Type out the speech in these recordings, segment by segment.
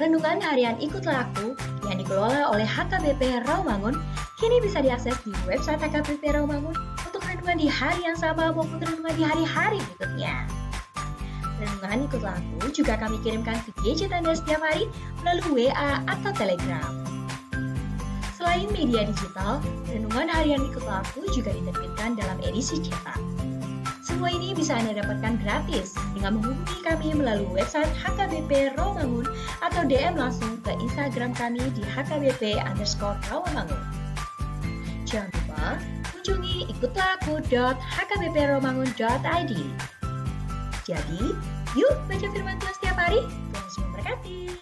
Renungan Harian Ikutlah Aku yang dikelola oleh HKBP Rawamangun kini bisa diakses di website HKBP Rawamangun untuk renungan di hari yang sama maupun renungan di hari-hari berikutnya. Renungan Ikutlah Aku juga kami kirimkan ke gadget Anda setiap hari melalui WA atau Telegram. Selain media digital, Renungan Harian Ikutlah Aku juga diterbitkan dalam edisi cetak. Semua ini bisa Anda dapatkan gratis dengan menghubungi kami melalui website HKBP Rawamangun atau DM langsung ke Instagram kami di HKBP_Rawamangun. Jangan lupa kunjungi ikutlahku.hkbprawamangun.id. Jadi, yuk baca firman Tuhan setiap hari. Tuhan Yesus memberkati.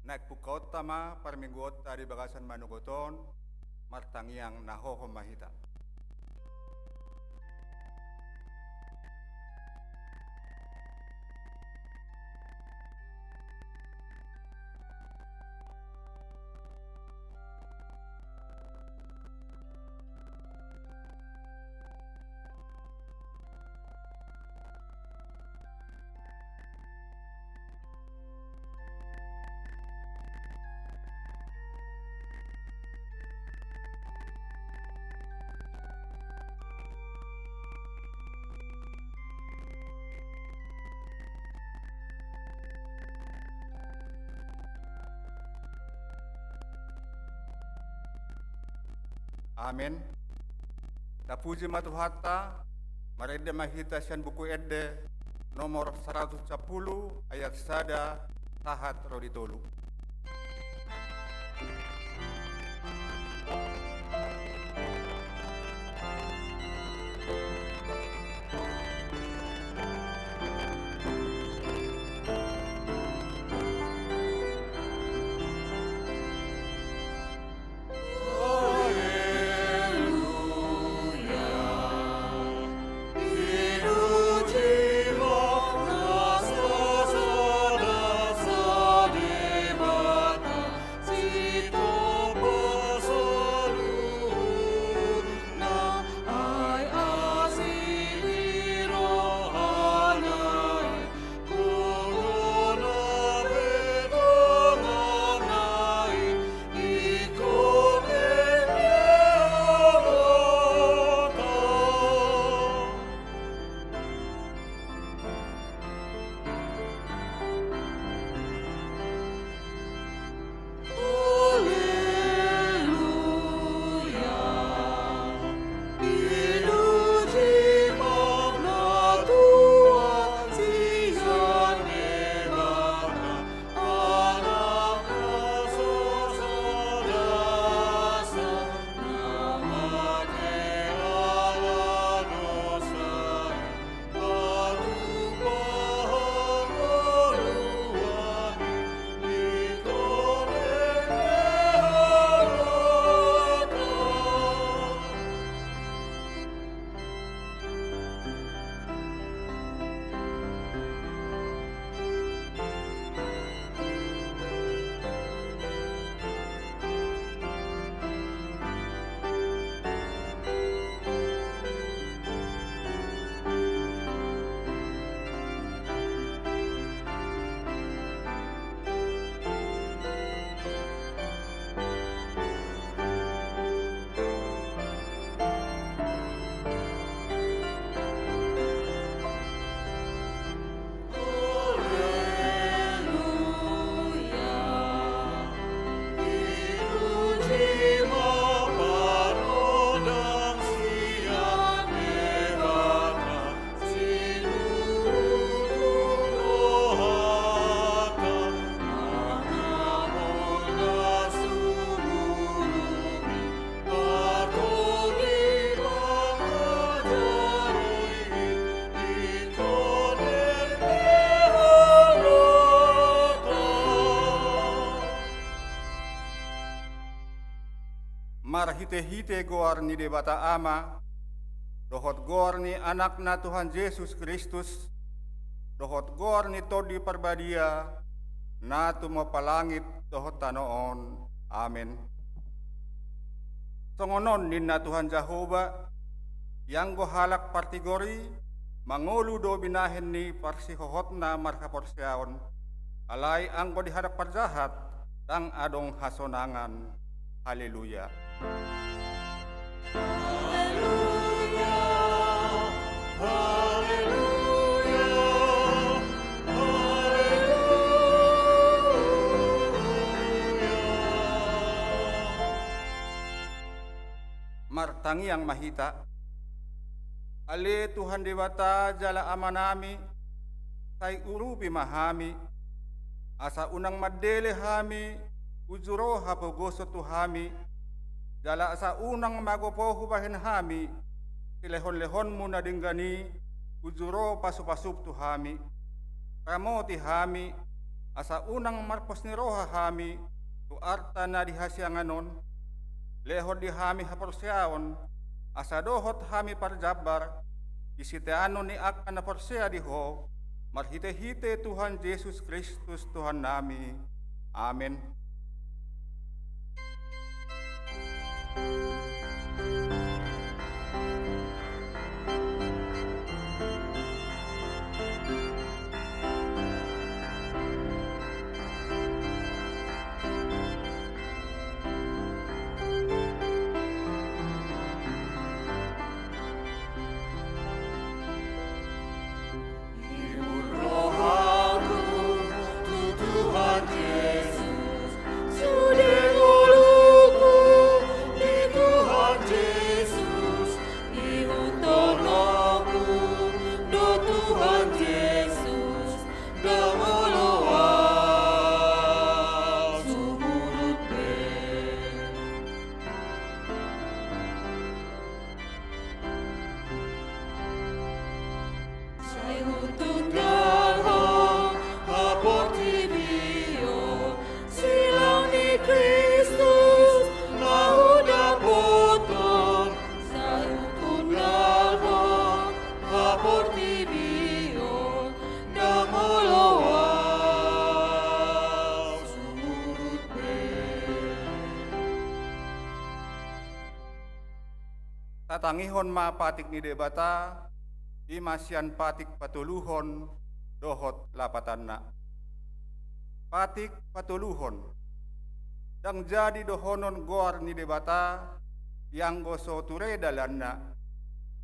Naik pukautama parminggot dari bagasan manugoton martangiang nahoho mahita. Amin. Tapuji matuhatta, marede mahita sian buku edde nomor 110 ayat sada tahat roditolu. Marhite-hite goar ni debata ama, dohot goar ni anak na Tuhan Yesus Kristus, dohot goar ni todi parbadia, na tumapalangit dohot tanoon. Amen. Songonon nin na Tuhan Jehova, yang go halak partigori, mangulu do binahen ni parsihohot na markaporsyaon, alay ang go dihadak parjahat, tang adong hasonangan. Haleluya. Haleluya, haleluya, haleluya. Martangi yang mahita, ale Tuhan Dewata jala amanami, say urupi mahami, asa unang madele hami, ujuro hapogoso tuhami, jala sa unang magopohu bahin hami, silehon-lehon mo na dinggani, ujuro pasupasup tuhami, kamo tihami, asa unang marpos ni roha hami, tu arta na dihasyanganon, lehon dihami haporsyaon, asa dohot hami parjabar, isiteano ni akan na porsya diho, marhite-hite Tuhan Yesus Kristus Tuhan nami. Amen. Ibu rohaku, tu Tuhan Yesus, natangihon ma patik ni debata, imasian patik patuluhon dohot lapatanna. Patik patuluhon, dang jadi dohonon goar ni debata, yang goso ture dalanna,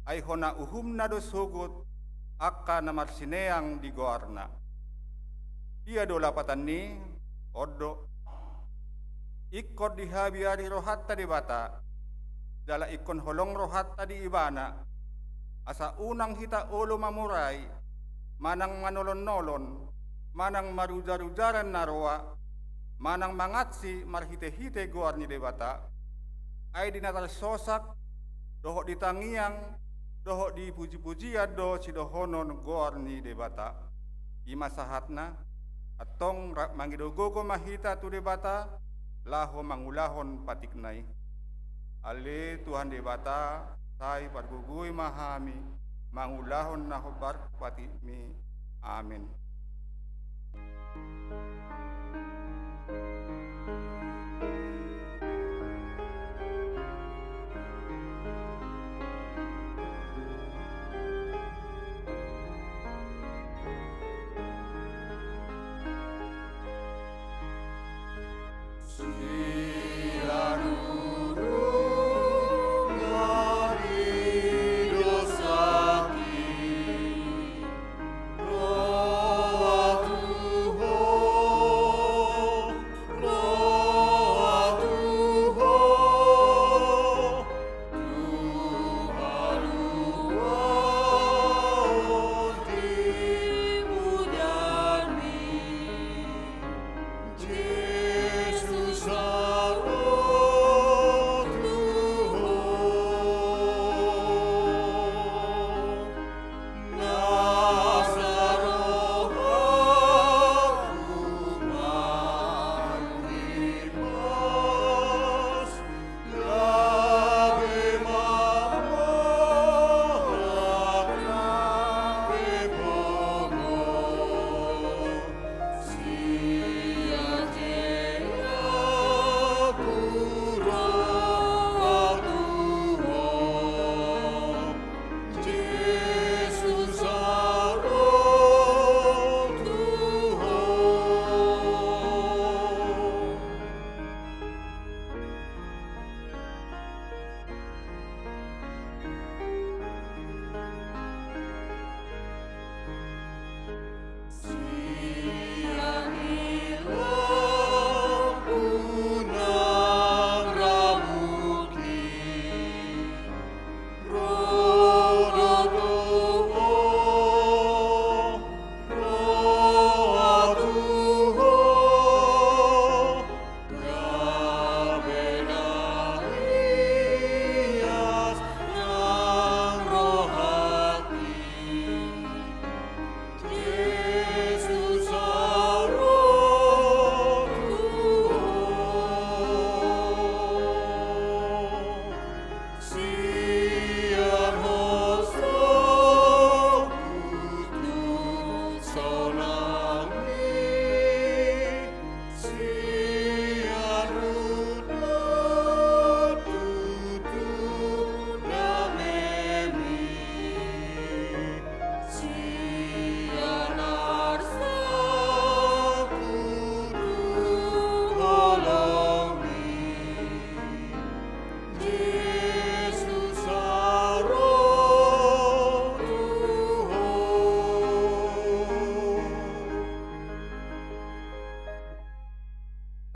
ay hona uhumna do sugut, akka namarsineang di goarna. Ia do lapatan ni, odo, ikot dihabiari rohatta debata, dala ikon holong rohatta di ibana, asa unang hita ulo mamuray, manang manolon-nolon, manang marujar-rujaran naroa, manang mangatsi marhite-hite goar ni debata, ay dinatal sosak, dohok ditangiang, dohok dipuji-pujian do si dohonon goar ni debata, ima sahatna, atong mangidogogo mahita tu debata, laho mangulahon patiknai. Ale Tuhan debata, sai pargugui mahami, mangulahon nahobar patimi. Amin.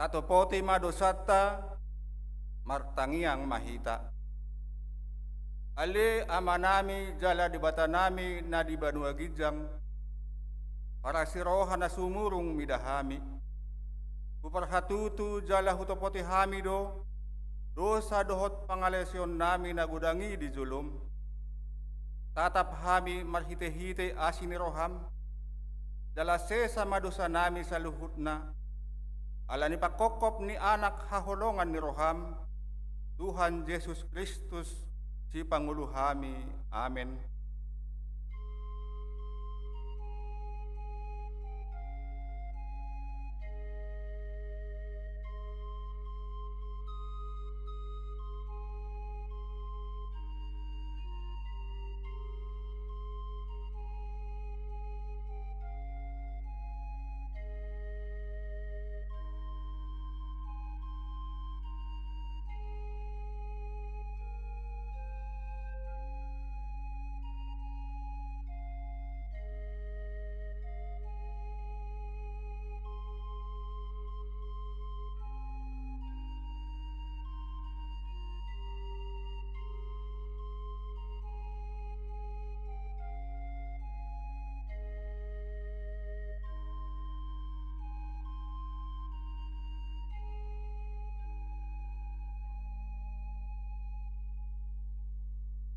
Tato poti madosata martangiang mahita. Ale amanami jala di batanami na di banua gijang para siroha na sumurung midahami. Kuparhatutu jala hutopoti hamido dosa dohot pangalesyon nami na gudangi di julum. Tatap hami marhite-hite asini roham jala sesa madosa nami sa luhut na. Ala ni pakokop ni anak haholongan ni roham, Tuhan Yesus Kristus si Pangulo hami. Amen.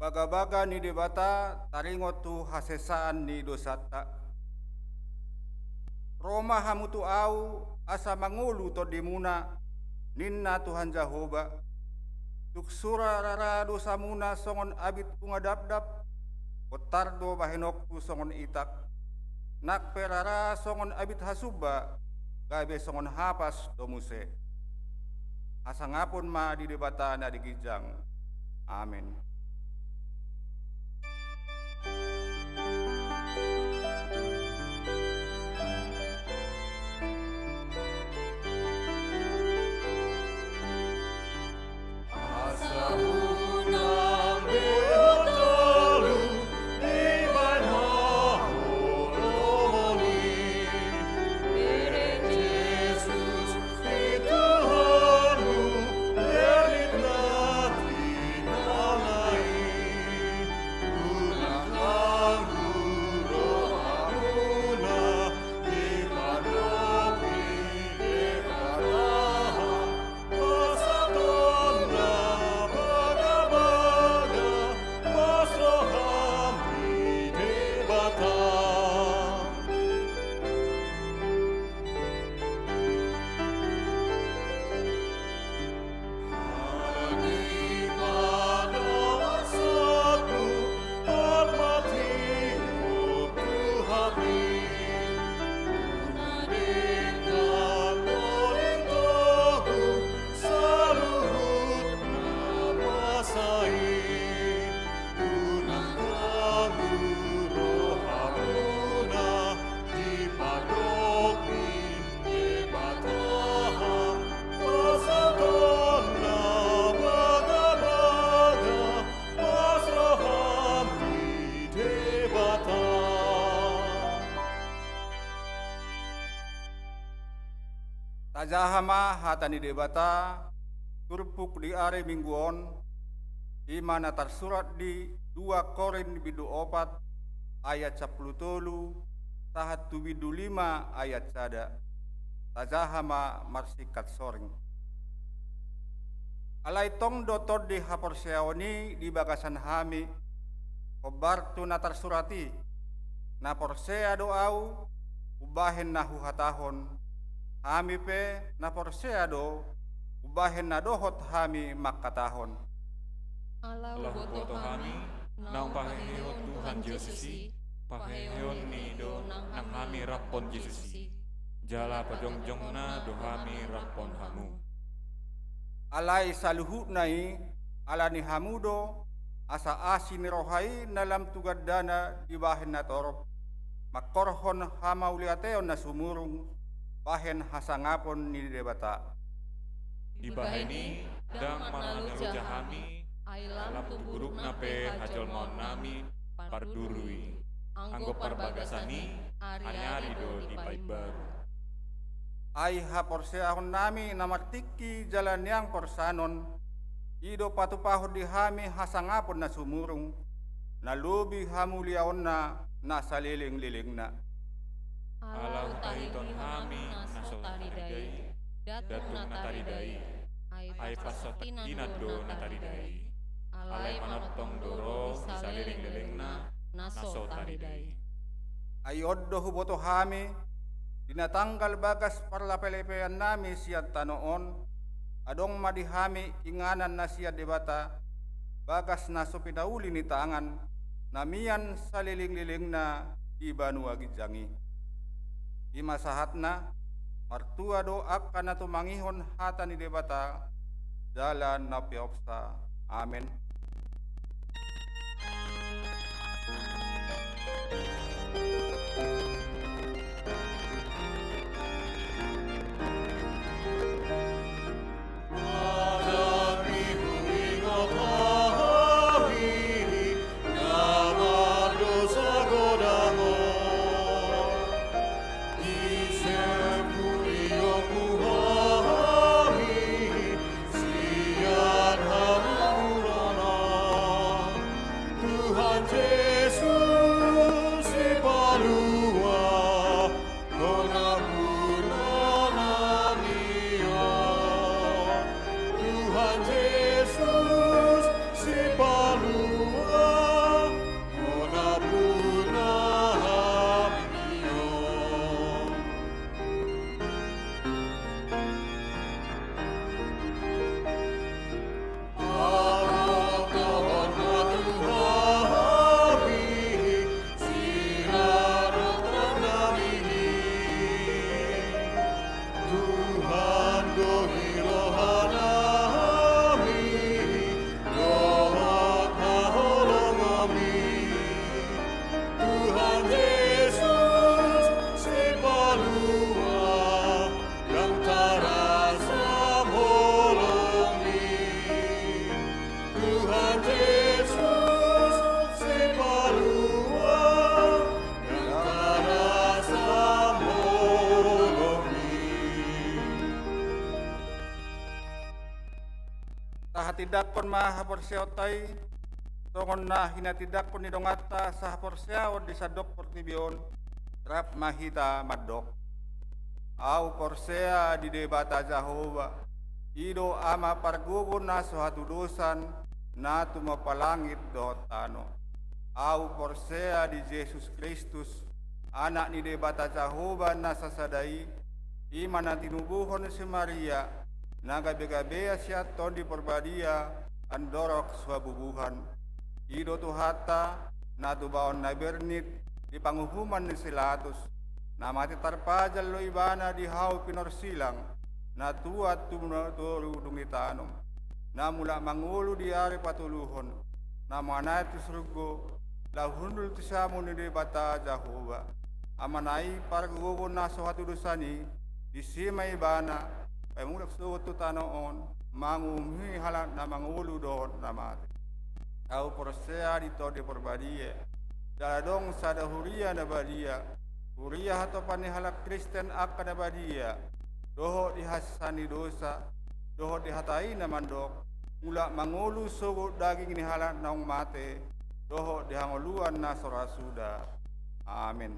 Baga-baga ni debata taringot tu hasesaan ni dosata. Roma hamutu au asa mangulu to dimuna ninna Tuhan Jehovah. Tuk sura rara dosa muna songon abit pungadap-dap. Kotardo bahenokku songon itak. Nak perara songon abit hasuba. Gabe songon hapas domuse. Asangapun ma di debata na digijang. Amin. Tajahama hatani debata turpuk di are mingguon imana tersurat di 2 Korin bidu 4 ayat 10 sahat tu bidu 5 ayat sada. Tajahama marsikat soring. Alai tong dotod di haporseoni di bagasan hami kobar tu na tersurati na porsea doau ubahen nahu hatahon. Hami pe na porseado ubahen na dohot hami makatahon. Allah boto kami nang pahehon Tuhan Yesusi pahehon ni do nang hami rapon Yesusi jala pajongjongna do hami rapon hamu. Alai saluhut nai alani hamudo asa asin rohai nalam tugadana di bahen na torop makorhon hama uliateon na sumurung bahen hasangapon ni debata. Di baheni dang mananu jahami ailam tuburuk nape hajol mon nami pardurui anggo parbagasani ari-ari do di baru. Ai haporseahon nami namartiki jalan yang porsanon ido patupahon di hami hasangapon na sumurung nalubi hamuliaon na saliling-lilingna. Alau tahiton hami naso taridai datung nataridai ai pasot inado nataridai alai manotong doro saliring-lilingna naso taridai. Ayoddo huboto hami dinatanggal bagas parlapelepean nami siat tanoon adong madihami inganan na siat debata bagas naso pinauli ni tangan namian saliling-lilingna di Banua Gijangi. Ima sahatna martua doa kana tumangihon hata ni debata jalan na piopsa. Amin. tidak pun maha perseotai, tongon na hina tidak pun nidongata sah perseao di sadok pertibion, rap mahita madok. Au persea di debata Jehova, ido ama pargugun na suatu dosan, na tumapalangit dotano. Au persea di Yesus Kristus, anak ni debata Jehova na sasadai, iman na tinubuhon si Maria, na gabe-gabea siya ton di perbadia, andorok swabubuhan. Ido tuhata, na tubaon na bernit, di panghuhuman ni Silatus, na mati tarpajal lo ibana di hau pinorsilang, na tuat tumutulu dungitanong, na mula mangulu di ari patuluhon, na manati surgo, lahundul tisamu ni debata Jehova, amanai pargugun na suatu dosani, di sima ibana, pemulak suatu tanoon, mangumhi halat na mangulu doon na mati. Au persea di to di perbadie, daladong sada huria na badia, huria hato panihalak Kristen akka na badia, doho dihasani dosa, doho dihatai na mandok, mula mangulu sugo daging ni halat naong mate, doho dihangoluan na sorasuda. Amin.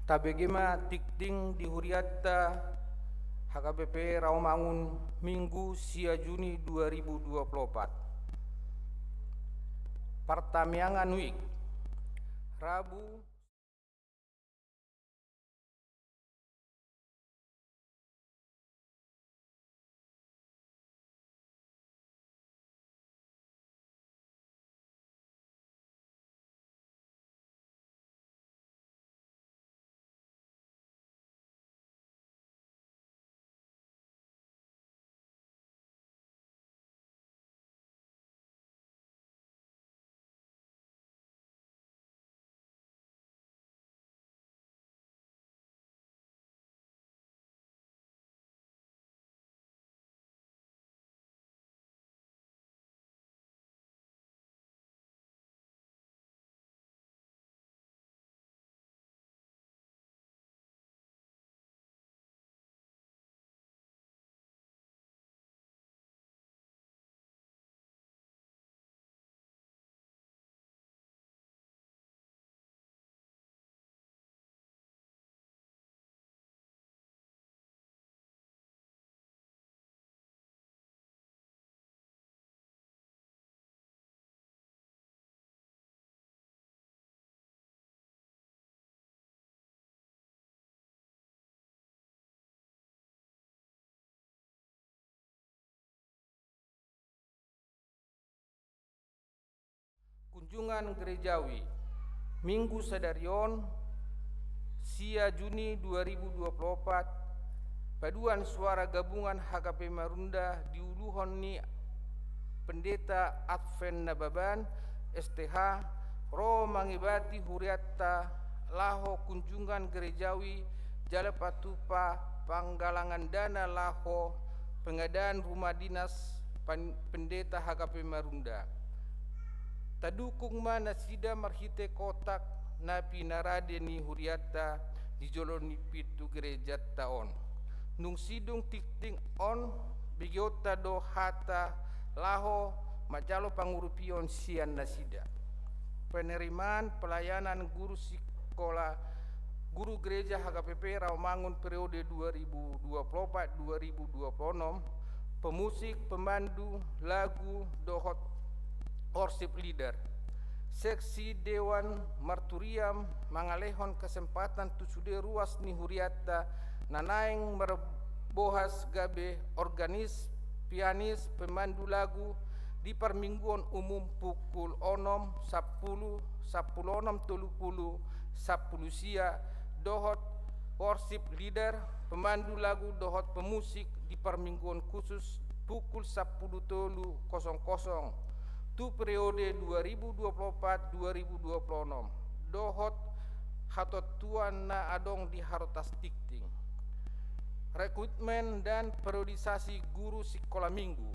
tabegema tikting di huriatta HKBP Rawamangun Minggu sia Juni 2024. Partamiangan Week Rabu kunjungan gerejawi Minggu Sadarion sia Juni 2024 paduan suara gabungan HKP Marunda diuluhon ni Pendeta Advent Nababan STH ro mangibati huriatta laho kunjungan gerejawi jala patupa panggalangan dana laho pengadaan rumah dinas Pendeta HKP Marunda. Tadukung mana sida marhite kotak napi narade ni huriata di joloni pitu gereja taon. Nung sidung tikting on bigiota do hata laho majalo pangurupion sian nasida. Penerimaan pelayanan guru sekolah guru gereja HKPP Rawamangun periode 2024-2026, pemusik, pemandu, lagu, dohot worship leader, seksi Dewan Marturiam mangalehon kesempatan tusude ruas ni huriata nanaeng merbohas gabe organis, pianis, pemandu lagu di permingguan umum pukul 6, 10, 10 sia dohot worship leader, pemandu lagu dohot pemusik di permingguan khusus pukul 10.00 tu periode 2024-2026 dohot hatot tuan na adong di harotas tikting. Rekrutmen dan periodisasi guru sekolah minggu.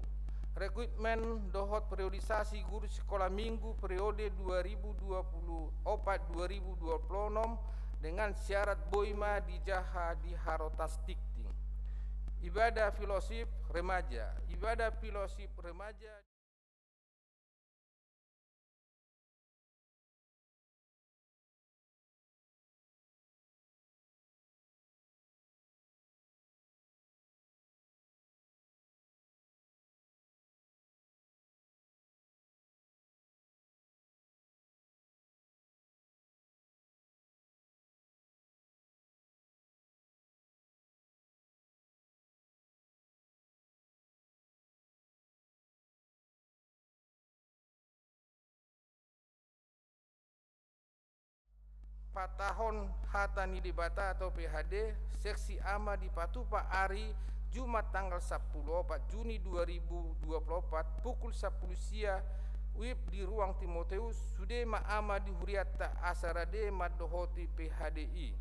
Rekrutmen dohot periodisasi guru sekolah minggu periode 2024-2026 dengan syarat boima dijaha di harotas tikting. Ibadah fellowship remaja. Ibadah fellowship remaja Patahon Hatani di Bata atau PHD seksi ama di Patupa Ari Jumat tanggal 10 Juni 2024 pukul 10 sia WIB di ruang Timoteus Sudema ama di Huriata Asarade Madohoti PHDI.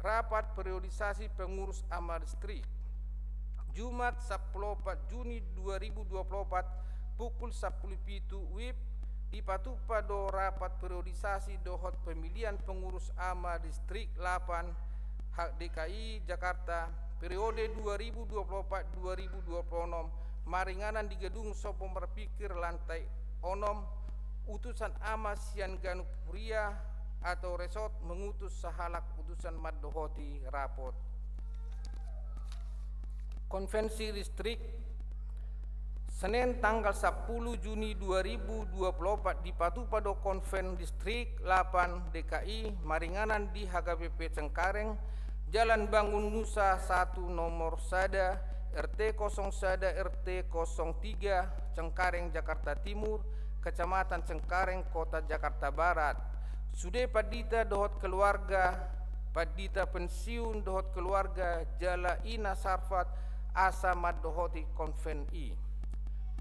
Rapat periodisasi pengurus ama distrik Jumat 10 Juni 2024 pukul 10.07 WIB di Patupa do rapat periodisasi dohot pemilihan pengurus ama distrik 8 hak DKI Jakarta periode 2024-2026 maringanan di gedung Sopo Merpikir lantai onom utusan ama Sian Ganupuria atau resort mengutus sahalak utusan maddohoti rapot. Konvensi Distrik Senin tanggal 10 Juni 2024 di Patupado Konven Distrik 8 DKI Maringanan di HKBP Cengkareng, Jalan Bangun Nusa 1 nomor Sada RT 0 Sada RT 03 Cengkareng Jakarta Timur, Kecamatan Cengkareng Kota Jakarta Barat. Sude Padita dohot keluarga, Padita pensiun dohot keluarga Jala Ina Sarfat asa maddohoti Konven I.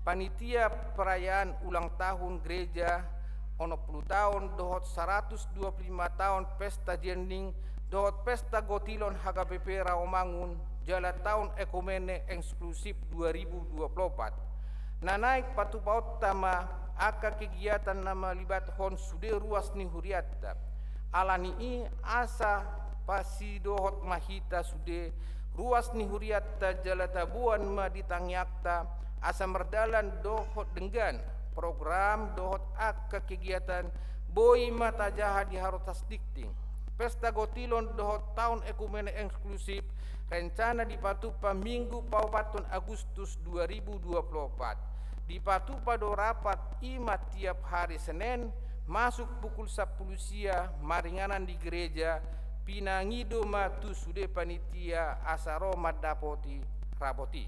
Panitia perayaan ulang tahun gereja 10 tahun dohot 125 tahun pesta jending dohot pesta gotilon HKBP Rawamangun Jala tahun ekumene eksklusif 2024. Nanaik patupaut tama aka kegiatan nama libat hon sude ruas ni huriatta alani I asa pasi dohot mahita sude ruas ni huriatta Jala tabuan ma ditangyakta asa merdalan dohot denggan program dohot aka kegiatan boi mata jaha di harotas dikting pesta gotilon dohot tahun ekumene eksklusif rencana di Patupa Minggu 4 Agustus 2024. Di Patupado rapat ima tiap hari Senin masuk pukul 10 siang Maringanan di gereja Pinangido matu sude panitia asaro madapoti raboti.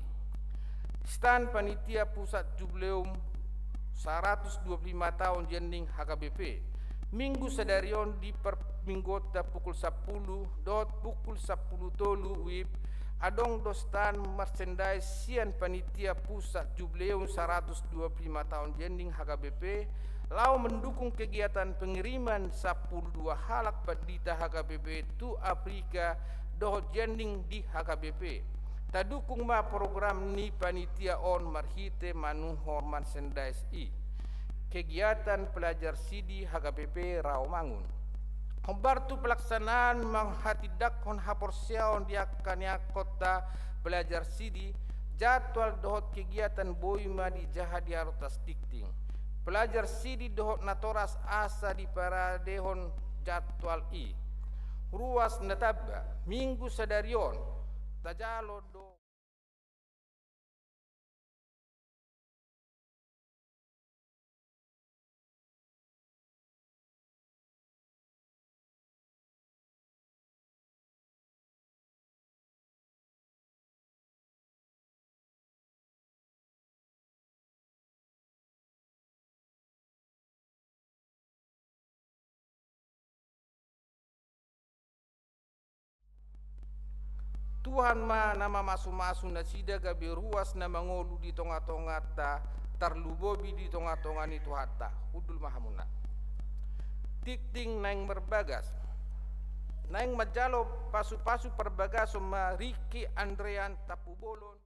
Stan panitia pusat jubileum 125 tahun jending HKBP Minggu sedarion di perminggota pukul 10 dot pukul 10 tolu wib adong dostan merchandise sian panitia pusat jubileum 125 tahun jending HKBP lau mendukung kegiatan pengiriman 12 halak padita HKBP tu Afrika dohot jending di HKBP. Tadukung ma program ni panitia on marhite manuhor merchandise I. Kegiatan pelajar sidi HKBP Rawamangun. Membantu pelaksanaan menghatidak haporsiaon di akania kota belajar sidi jadwal dohot kegiatan boima di jaha di arotas dikting pelajar sidi dohot natoras asa di paradehon jadwal I ruas nataba minggu sadarion tajalo do Tuhan ma nama masu-masu na sida gabi ruas na mangolu di tonga-tonga ta tarlubobi di tonga-tonga ni tuhata udul mahamuna tikting naing berbagas naing majalo pasu-pasu perbagas sama Ricky Andrean Tapubolon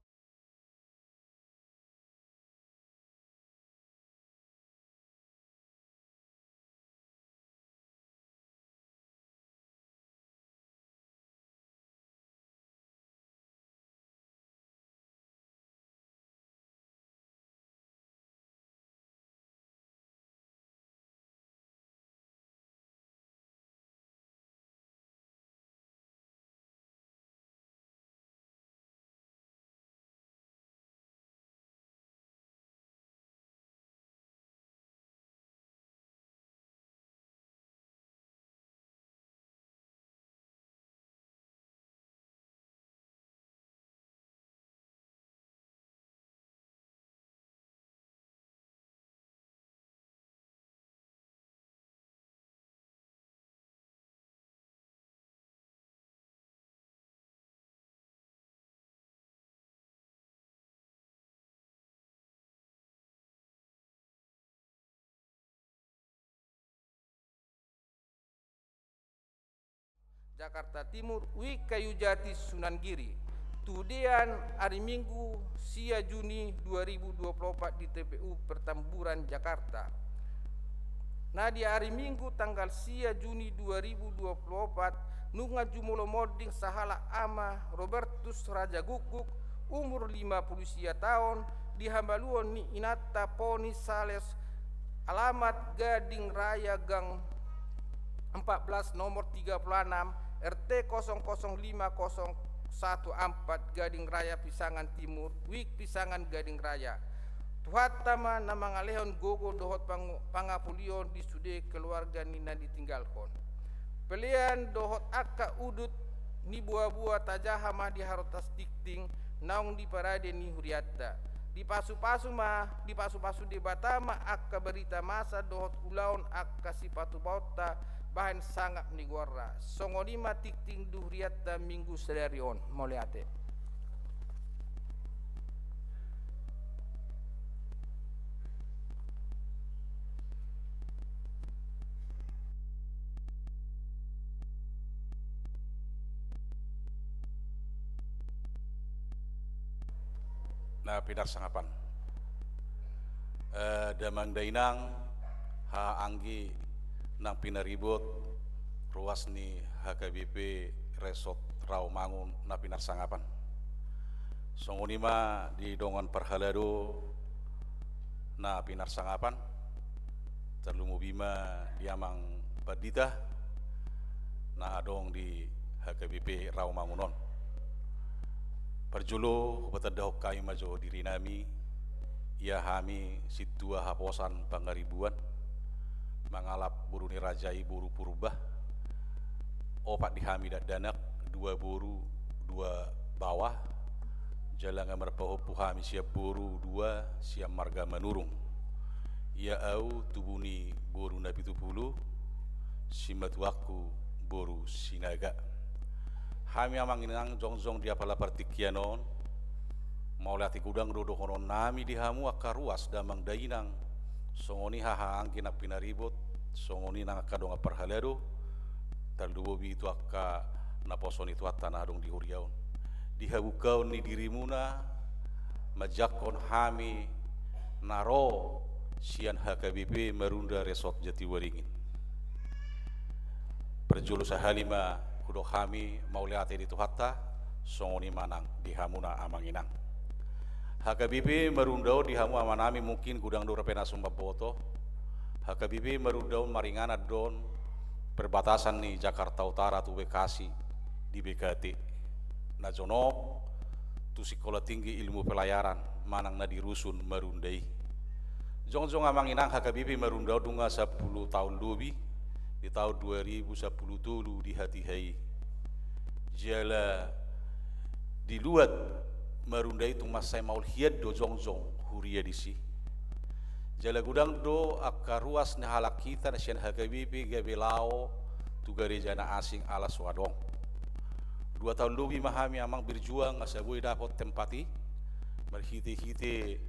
Jakarta Timur, Wikayu Jati, Sunan Giri. Tudian hari Minggu sia Juni 2024 di TPU Pertamburan Jakarta. Nah di hari Minggu tanggal sia Juni 2024 nunga jumulo moding sahala ama Robertus Raja Guguk umur 50 sia tahun di Hambaluon ni Inata Poni Sales alamat Gading Raya Gang 14 nomor 36 RT 0050114 Gading Raya Pisangan Timur Wik Pisangan Gading Raya. Tuhatama na mga lehon gogo dohot pangapulion di sude keluarga nina ditinggalkon. Pelian dohot akka udut ni buah-buah tajahamah di harotas dikting naung di parade ni huriatta. Di pasu-pasu di batama akka berita masa dohot ulaun akka sipatu bauta bahan sangat ni guarra. Songonima tikting du huriatta minggu sedarion moleate. Na pinar sangapan damang dainang ha anggi nang pinaribot ruas ni HKBP Resort Rawamangun na pinar sangapan songunima di dongan perhalado na pinar sangapan terlumu bima diamang padita na adong di HKBP Rawamangunon. Perjulo betadahok kayu majo diri nami ia hami situa haposan pangaribuan mangalap buru ni rajai buru purubah opat dihami dak danak dua buru dua bawah jalangan merpahopu hami siap buru dua siap marga menurung ia au tubuni buru nabi tupulu simatuaku buru sinaga. Kami amang inang jongjong dia pala partikianon mau lati gudang dodo konon nami dihamu akka ruas damang dainang songoni haha angkin nak pinaribot songoni nang akka donga perhalado talduobi itu akka naposoni itu tanah dong di huriaun dihabukau ni dirimuna majakon hami naro sian HKBP Marunda Resort Jatiwaringin perjulu sahalima kudo kami mau lihat itu hatta songoni manang dihamuna amanginang HKBP Marundau dihamu amanami mungkin gudang dora pena sumba boto HKBP Marundau maringana don perbatasan ni Jakarta Utara tu Bekasi di BKT najono tu sekolah tinggi ilmu pelayaran manang na di rusun Marundai jongjong amanginang HKBP Marundau dunga 10 tahun lebih di tahun 2010 dulu di hati hai jala di luat Marunda itu masai maul hiad do jongjong huria disi jala gudang do akka ruas ni halak kita nasian HKBP gabelao tu garejana asing ala swadong 2 tahun lebih mahami amang berjuang asabui dapat tempati berhiti-hiti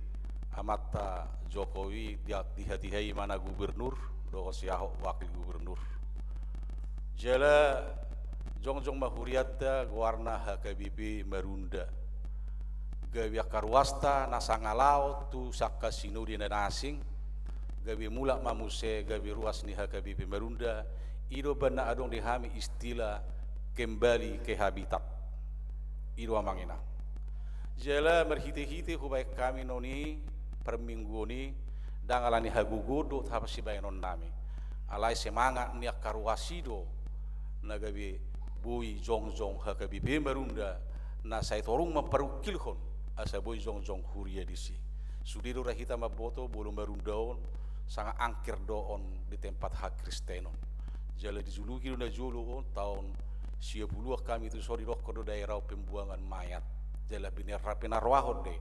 amata Jokowi di hati hai mana gubernur do siaho wakil gubernur jala jongjong mahuriatta warna HKBP Marunda gawi akarwasta nasangalao tu sakka sinudi na asing gawi mulak mamuse gawi ruas ni HKBP Marunda ido bana adong dihami istilah kembali ke habitat ido amangina jala merhiti-hiti hubai kami noni per minggu ni dangalani hagugudo thapa sibayanon nami alai semangat ni akaruasido nagabi bui jongjong HKBP Marunda na sai torung memperukilhon asa bui jongjong huria disi sudido rahita maboto bolu Marundaon sangat angker doon di tempat hak Kristenon jala dijuluki na juluon tahun 10 kami itu sori rokko do daerah pembuangan mayat jala pinarwahon de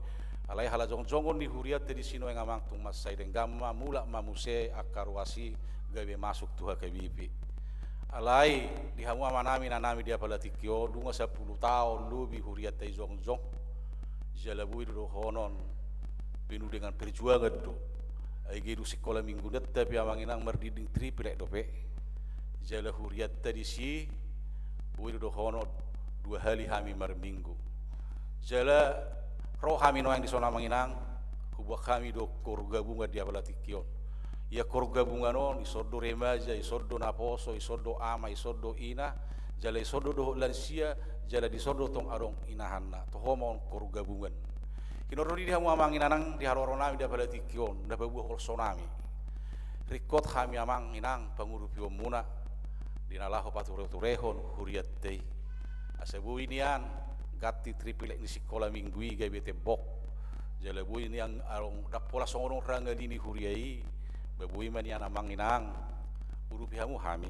alai hala jongjong di huriat di sino yang amang tung masai denggama mulak mamuse akaruasi gawe masuk tu HKBP alai dihamu amanami nanami dia palatikyo dunga 10 tahun lebih huriat di jongjong jalabui do honon pinu dengan perjuangan do ai gedu sekolah minggu det tapi amanginang merdiding triplek dope jala huriat di si bui do honon 2 hari hami mar minggu jala roh kami no yang disona manginang kubah kami do kor gabungan dia balatikion ya kor gabungan non isodo remaja isodo naposo isodo ama isodo ina jala isodo do lansia jala disodo tong arong inahanna to homon kor gabungan kinoro di hamu amanginanang di haroronami dia balatikion da babuah kol sonami rikot kami amang inang pangurupi muna dinalaho paturehon huriat tei asebu inian gatti tripilek ni sekolah minggui gai bete bok jalebu ini yang arong dapola songorong rangga dini huriai babui man yang amang inang urupi hamu hami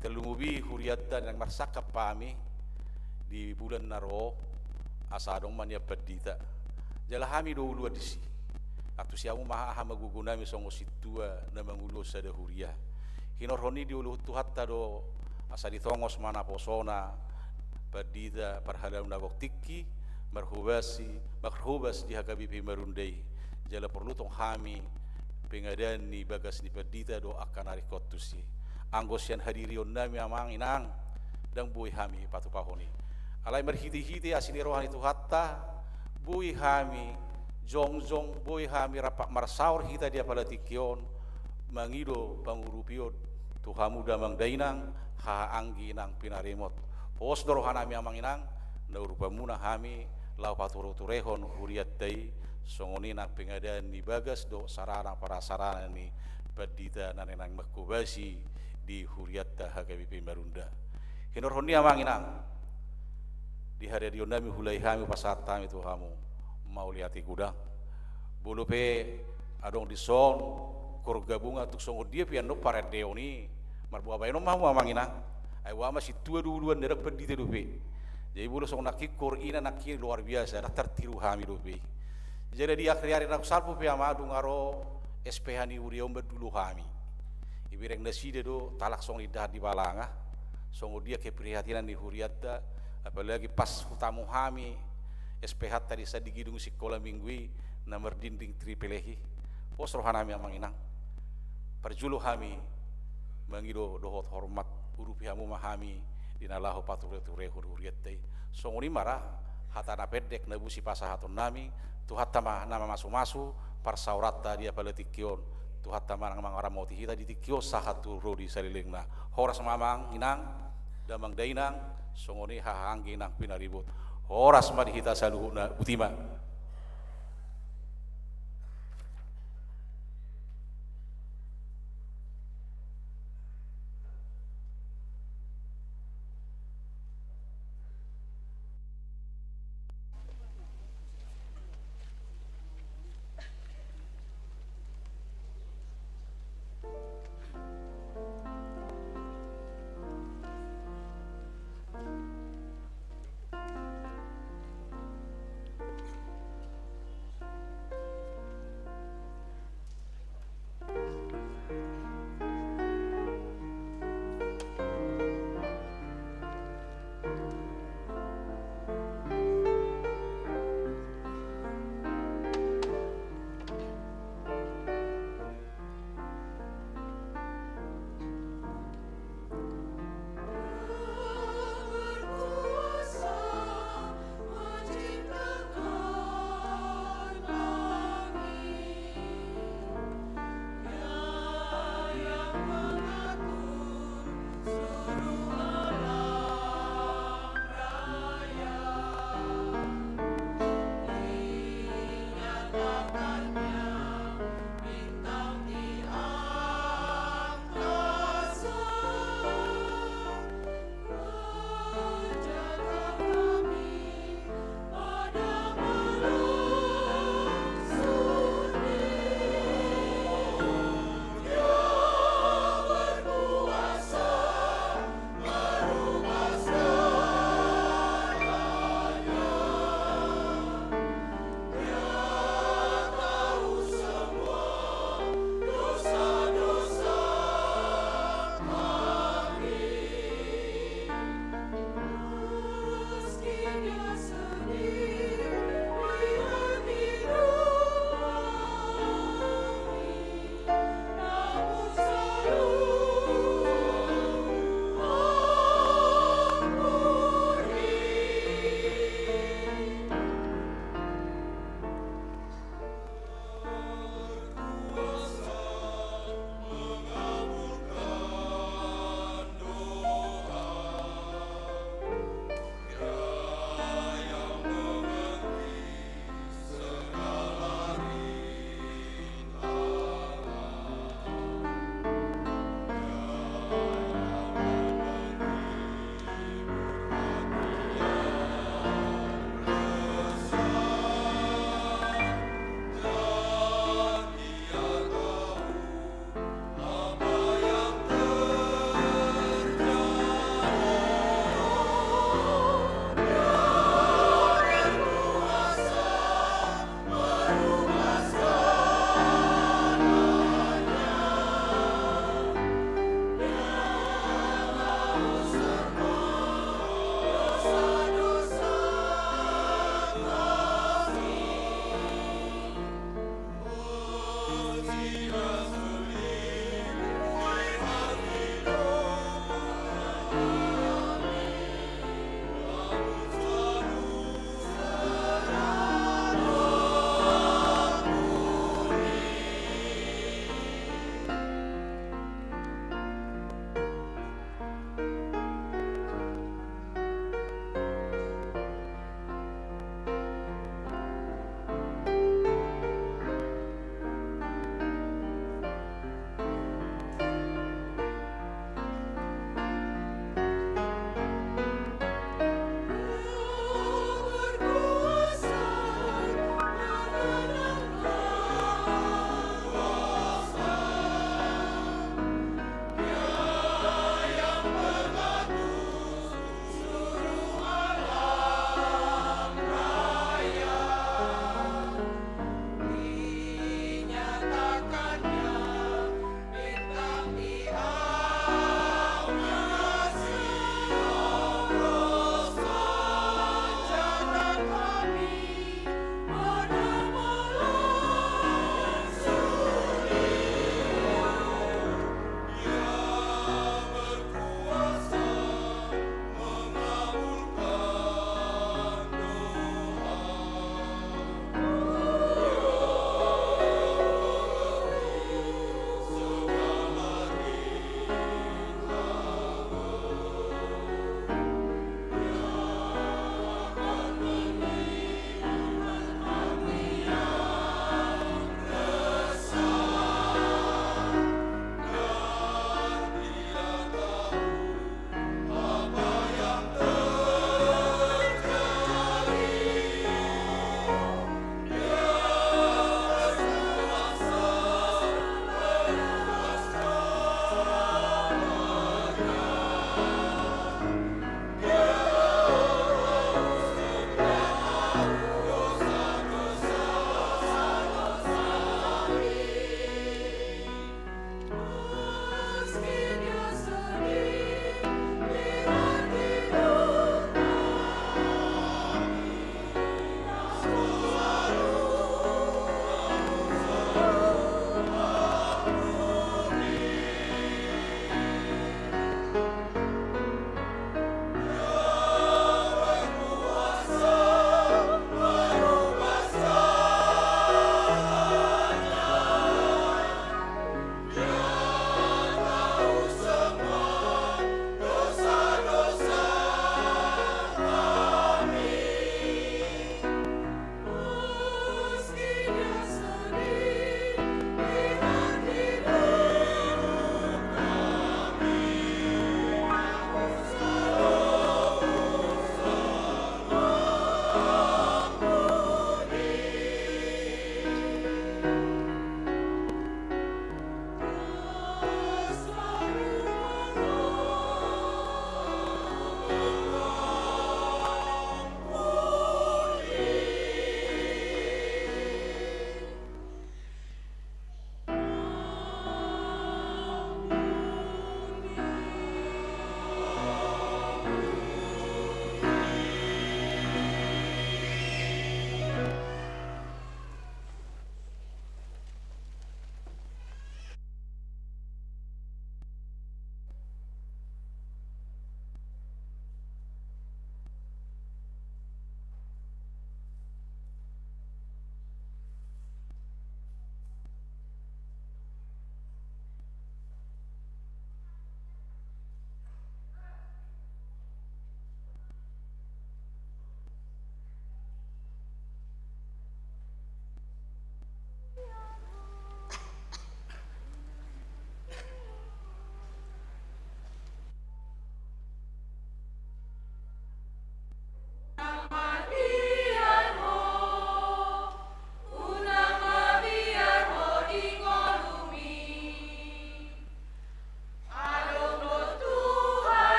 telungubi huriat dan yang marsaka pami di bulan naro asadong man ya pedita jala hami do ulua disi atu siamu maha hama gugunami songo situa na mangulu sada huria hinorhoni di ulu tuhatta do asa ditongos mana posona pedita parhadam nagok tiki marhubas di hakabipi marundai jala perlu tong hami pengadaan ni bagas ni pedita do akan hari kotusi anggosian hadirion nami amang inang dan bui hami patu pahoni alai merhiti-hiti asini rohani tu hatta bui hami jong bui hami rapak marsaur kita dia pada tikion mangido pangurupio tuhamu damang dainang ha anggi nang pinarimot pos dorohanami amang inang na urupamuna hami lau paturu turehon huriat dai songoni nak pengadaan ni bagas do sarana para sarana ni pedita nanenang makubasi di huriat HKBP Marunda hinorhoni amang inang di hari dionami hulai hami pasata itu hamu mau liati gudang bulu pe adong di son kor gabunga tuk songo dia pian no paret deoni marbu abai no mau amang inang ai wa masih tua duluan dari pedita do pe jadi bulu songo nakikor ina nakir luar biasa dah tertiru hami do pe jadi di akhir hari nak salpu pe amadu ngaro SPH ni uriom dulu kami ibireng naside do talak song lidah di balanga songo dia keprihatinan di huriatta apalagi pas utamu kami SPH tadi saya di gidung sekolah minggui nomor dinding tripelehi pos rohanami amang inang perjulu kami mangido dohot hormat urupi hamu mahami dinalahu pature huriatta songo ni marah hatana pedek nabusi pasahatun nami tuhattama nama masu parsaurata dia paletikion tuhattama nang mangara moti hita di tikio sahatu rodi salilingna horas mamang inang damang dainang songoni hahanggi nang pinaribut horas madi hita saluhuna utima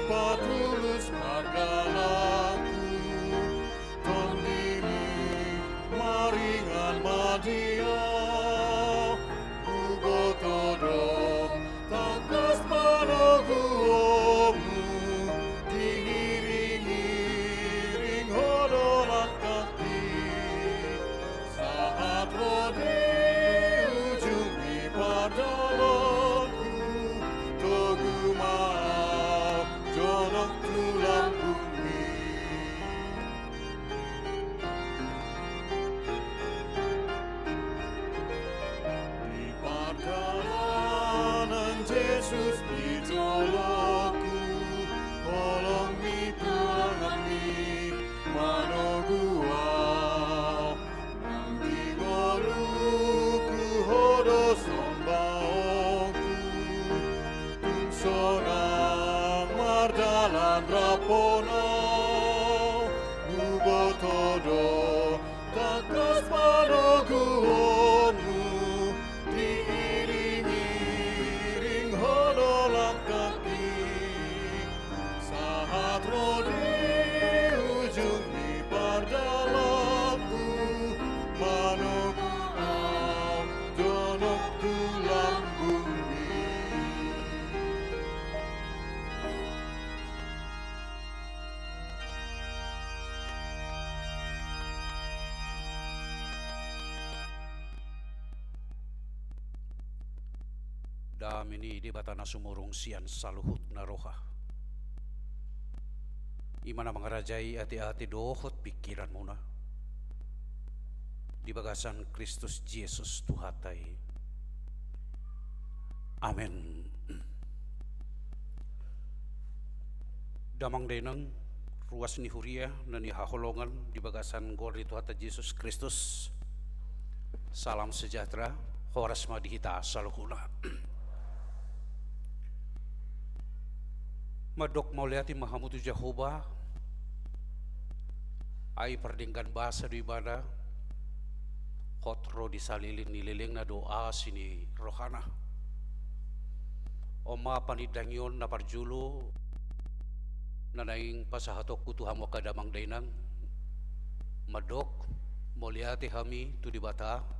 patulus hargalaku tondiri maringan madia ugotodo takas panoguomu diiring-iring hodolan kaki saat rodi ujung ipadalonku togumau jonok tulang bumi di padanan Yesus pitoloku olong mituangami manoguau nanti goruku hodo sombaoku tungsonang mardalan rapono ubotodo takas panoguomu diiring-iring hodolan kaki saat rodi ujung ipardalaku manoguau jonok tulang bumi. Damini di batana sumurung sian saluhut naroha. Imana mengerajai hati-hati dohot pikiran muna. Di bagasan Kristus Yesus Tuhatai. Amin. Damang denang ruas ni huria na ni haholongan di bagasan gori Tuhata Yesus Kristus. Salam sejahtera, horas madihita saluhuna. Madok mauliati mahamutu Jehovah ai perdingkan bahasa di ibadah khotro disalilin nililing na doa sini rohana oma panidangyon na parjulo na naing pasahatok kutuham wakadamang dainang madok mauliati hami tu di bata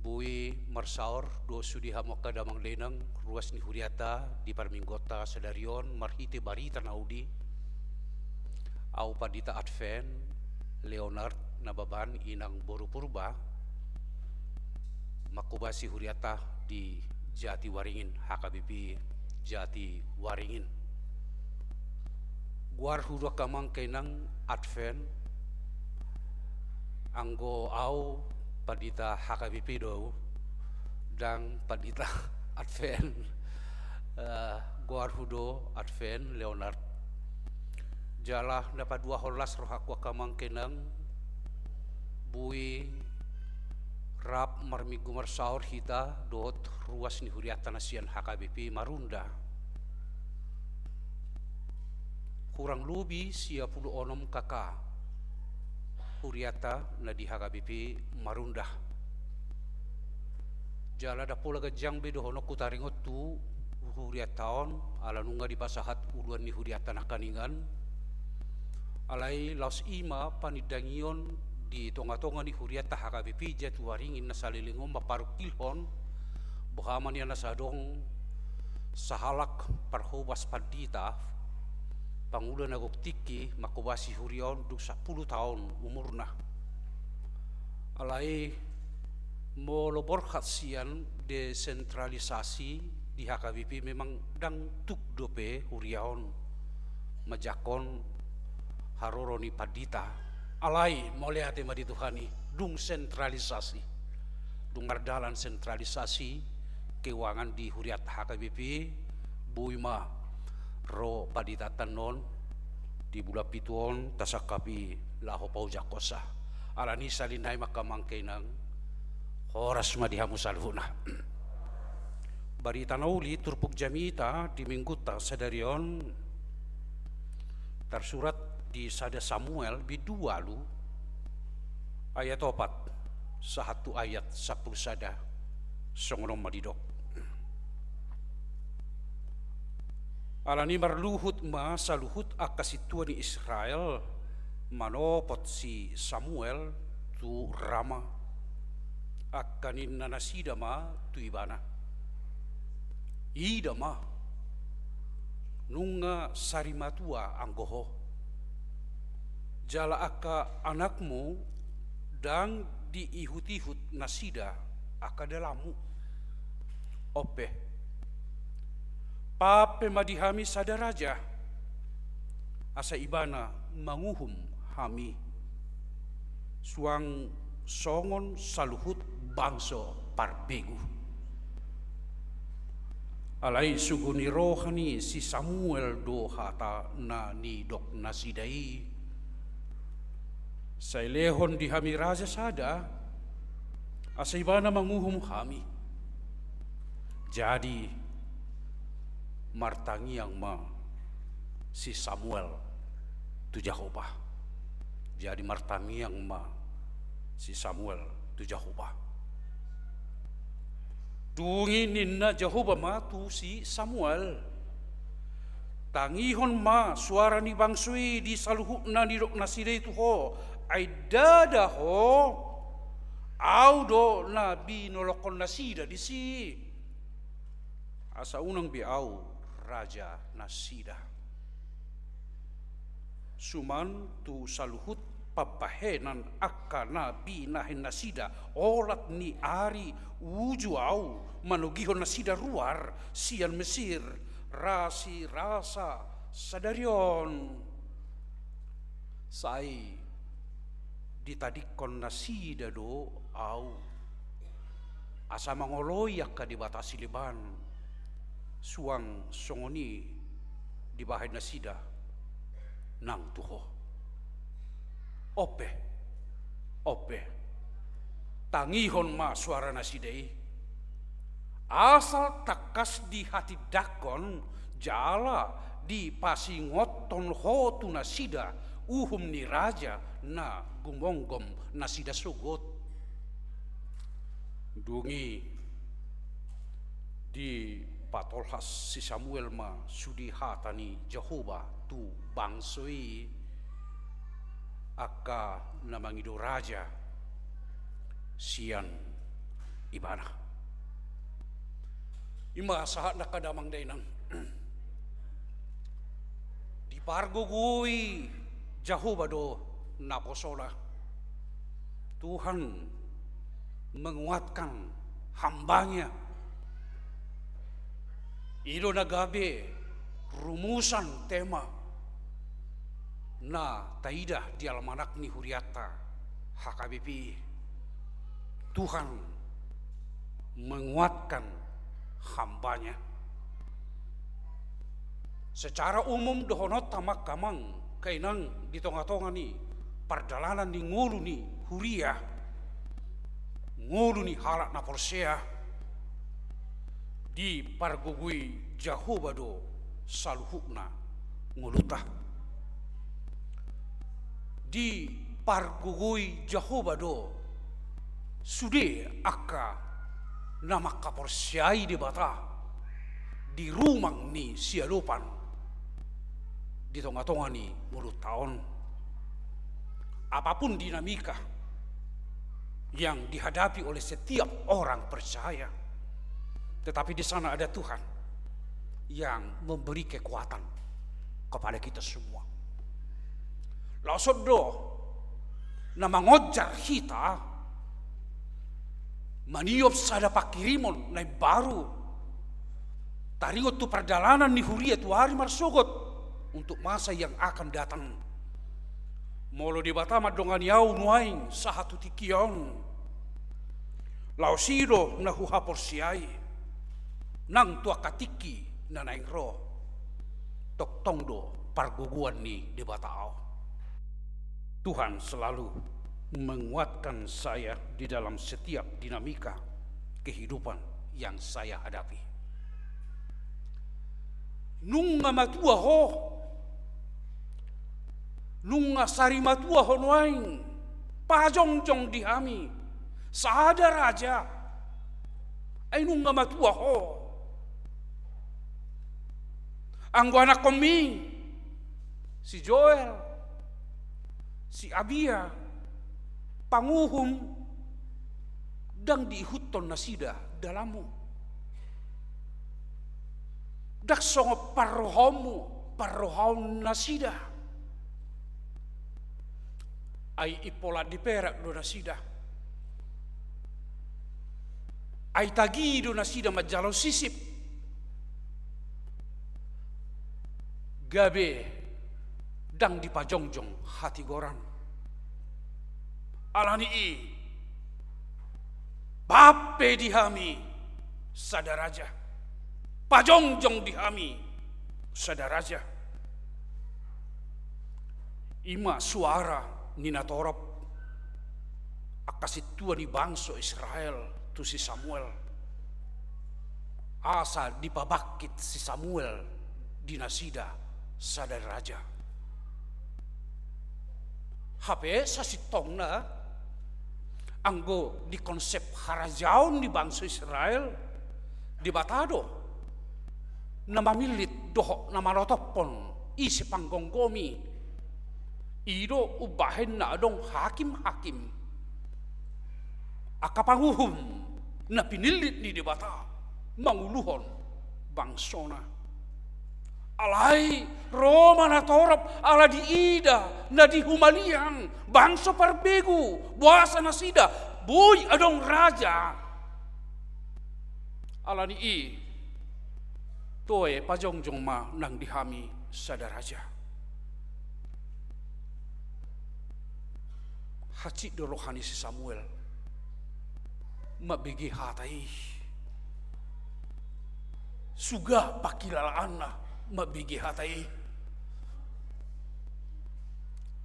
bui marsaor dosu di hamok kadamang denang ruas ni huriata di parminggota sedarion marhite barita naudi au padita advent Leonard nababan inang boru purba makubasi huriata di Jati Waringin HKBP Jati Waringin guar hurua kamang kenang advent anggo au padita HKBP do dan padita advent guar hudo advent Leonard jala dapat 2 holas rohakwa kamang kenang bui rap marmigu marsaur hita dot ruas ni huriata nasian HKBP Marunda kurang lubi 60 onom kakak huriata na di HKBP Marunda jala da pola gajang bedo hono kutaringot tu huriataon ala nunga di pasahat uluan ni huriata na kaningan alai laos ima panidangion di tonga-tonga ni huriata HKBP Jati Waringin na salilingom maparukilhon bohaman yan nasadong sahalak parhobas padita Pangulo na guktiki makubasi hurion duk 10 tahun umurna. Alai molobor khasian desentralisasi di HKBP memang dang tuk dope hurion majakon haroroni padita. Alai moliate madi Tuhani dung sentralisasi. Dung mardalan sentralisasi keuangan di huriat HKBP buima ro padita tanon di bula pituon tasakapi laho pau jakosa alani salinai makamangkay ng horas madihamu salhuna barita nauli turpuk jamita di mingguta sadarion tersurat di sada Samuel bidualu ayat 4 satu ayat 10 sada songonom madidok Alani marluhut ma saluhut akasitua ni Israel manopot si Samuel tu Rama akanin nanasida ma tu ibana ida ma nunga sarimatua anggoho jala aka anakmu dan diihut-ihut nasida aka dalamu ope pape madihami sadaraja asa ibana manguhum hami suang songon saluhut bangso parbegu alai suguni rohani si Samuel do hata na ni dok nasidai sailehon di hami raja sada asa ibana manguhum hami jadi martangi yang ma si Samuel tu Jehovah jadi martangi yang ma si Samuel tu Jehovah dungi ninna Jehovah ma tu si Samuel tangihon ma suara ni bangsui di saluhukna ni dok naside tu ho ai dada ho au do nabi nolokon nasida di si asa unang biau raja nasida suman tu saluhut pabahenan akka nabi nahin nasida olat ni ari uju au manugihon nasida ruar sian Mesir rasi rasa sadarion sai ditadikon nasida do au asa mangoloyak ka di batasi liban suang songoni di bahay nasida nang tuho ope tangihon ma suara nasidai asal takas di hati dakon jala di pasingoton hotu nasida uhum ni raja na gumonggom nasida sugot dungi di patolhas si Samuel ma sudi hatani Jehovah tu bangsoi aka namangido raja sian ibana ima sahat nakadamang dainang di pargugui Jehovah do naposola Tuhan menguatkan hambanya ilo nagabe rumusan tema na taida di almanak ni Huriata HKBP Tuhan menguatkan hambanya secara umum dohonot tamak kamang kainang di tonga-tonga ni pardalanan di ngulu ni Huria ngulu ni halak na Polsea di pargugui Jehovah do saluhukna ngulutah di pargugui Jehovah do sude aka nama kaporsiai di bata di rumang ni sialupan di tonga-tonga ni mulut tahun apapun dinamika yang dihadapi oleh setiap orang percaya tetapi di sana ada Tuhan yang memberi kekuatan kepada kita semua. Lasodo nama ngojar kita maniop sada pakirimon nai baru taringot tu perjalanan ni Huria tu hari marsogot untuk masa yang akan datang. Molo di batama dongan yau nuaing sahatu tikion lausiro na huhaporsiai nang tua katiki na naing ro tok tongdo parguguan ni di batao. Tuhan selalu menguatkan saya di dalam setiap dinamika kehidupan yang saya hadapi. Nunga matua ho, nunga sari matua ho nuaing, pajongjong dihami, saada raja, ay nunga matua ho. Anggo anak kami, si Joel, si Abia, panguhum, dang diihuton nasida dalamu. Dak songo parrohaum nasida. Ai ipola di perak do nasida. Ai tagi do nasida majalo sisip. Gabe dang dipajongjong hati goran. Alani i bape dihami sadaraja. Pajongjong dihami sadaraja. Ima suara nina torop akasit tua di bangsa Israel tu si Samuel. Asa dipabakit si Samuel di nasida sadar raja. Hape sasitong na anggo di konsep harajaon di bangsa Israel di batado nama milit doho nama rotopon isi panggonggomi ido ubahen na adong hakim-hakim akapanguhum na pinilit ni di bata manguluhon bangsona. Alai Roma na torop ala di ida na di humaliang bangsa parbegu buasa na sida buy adong raja ala ni i toe pajongjong ma nang dihami sadaraja. Haci do rohani si Samuel mabegi hatai suga pakilalaan na mabigi hatai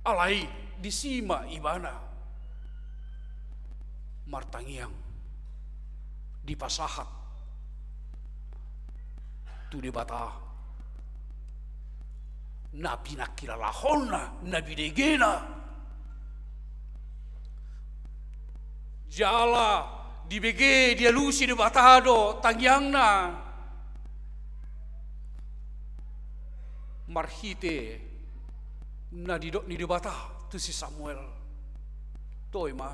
alai disima ibana martangiang di pasahat tu di bata nabi nakilalahona nabi degena jala di bege dia lusi di batado tangiangna marhite na di bata tu si Samuel toy ma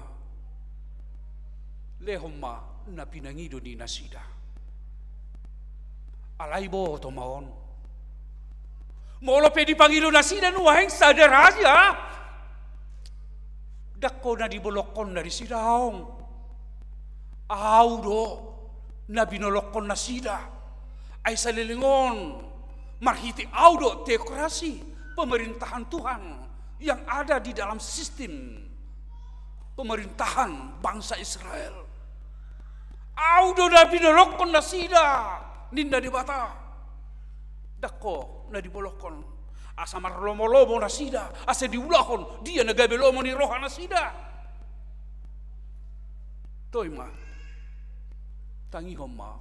lehom ma na pinangido ni nasida alay bo to maon molo pe di pangido nasida no heng sadar aja dakko na di bolokon dari sidaong audo na binolokon nasida ay salilingon marhiti audo teokrasi pemerintahan Tuhan yang ada di dalam sistem pemerintahan bangsa Israel. Audo na binolokon na sida ninda di bata dako na dibolokon asa marlomo-lomo na sida asa diulahon dia na gabelomo ni roha na sida toy ma tangihom ma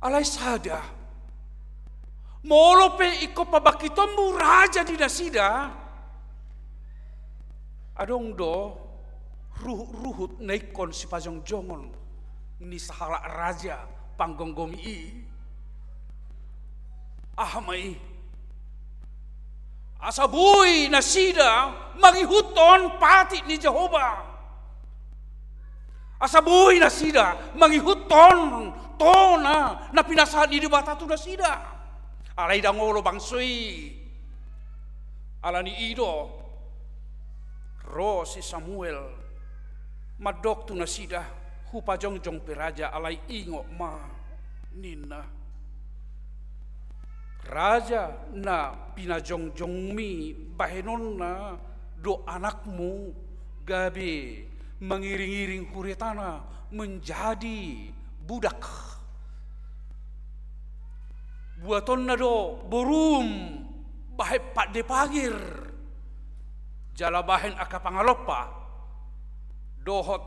alay sada molo pe iko pabakitombu raja di nasida adong do ruhut naikon si pajongjongon ni sahala raja panggonggomi i ahamai asabuy nasida mangihuton pati ni Jehovah asabuy nasida mangihuton tona na pinasahan di bata tu nasida alay dangolo bangsui alani ido ro si Samuel madok tu nasida hupajongjong peraja alay ingo ma nina raja na pinajongjong mi bahenon na do anakmu gabe mengiring-iring huretana menjadi budak buaton na do borum bahe pak de pagir jala bahen akapangalopa dohot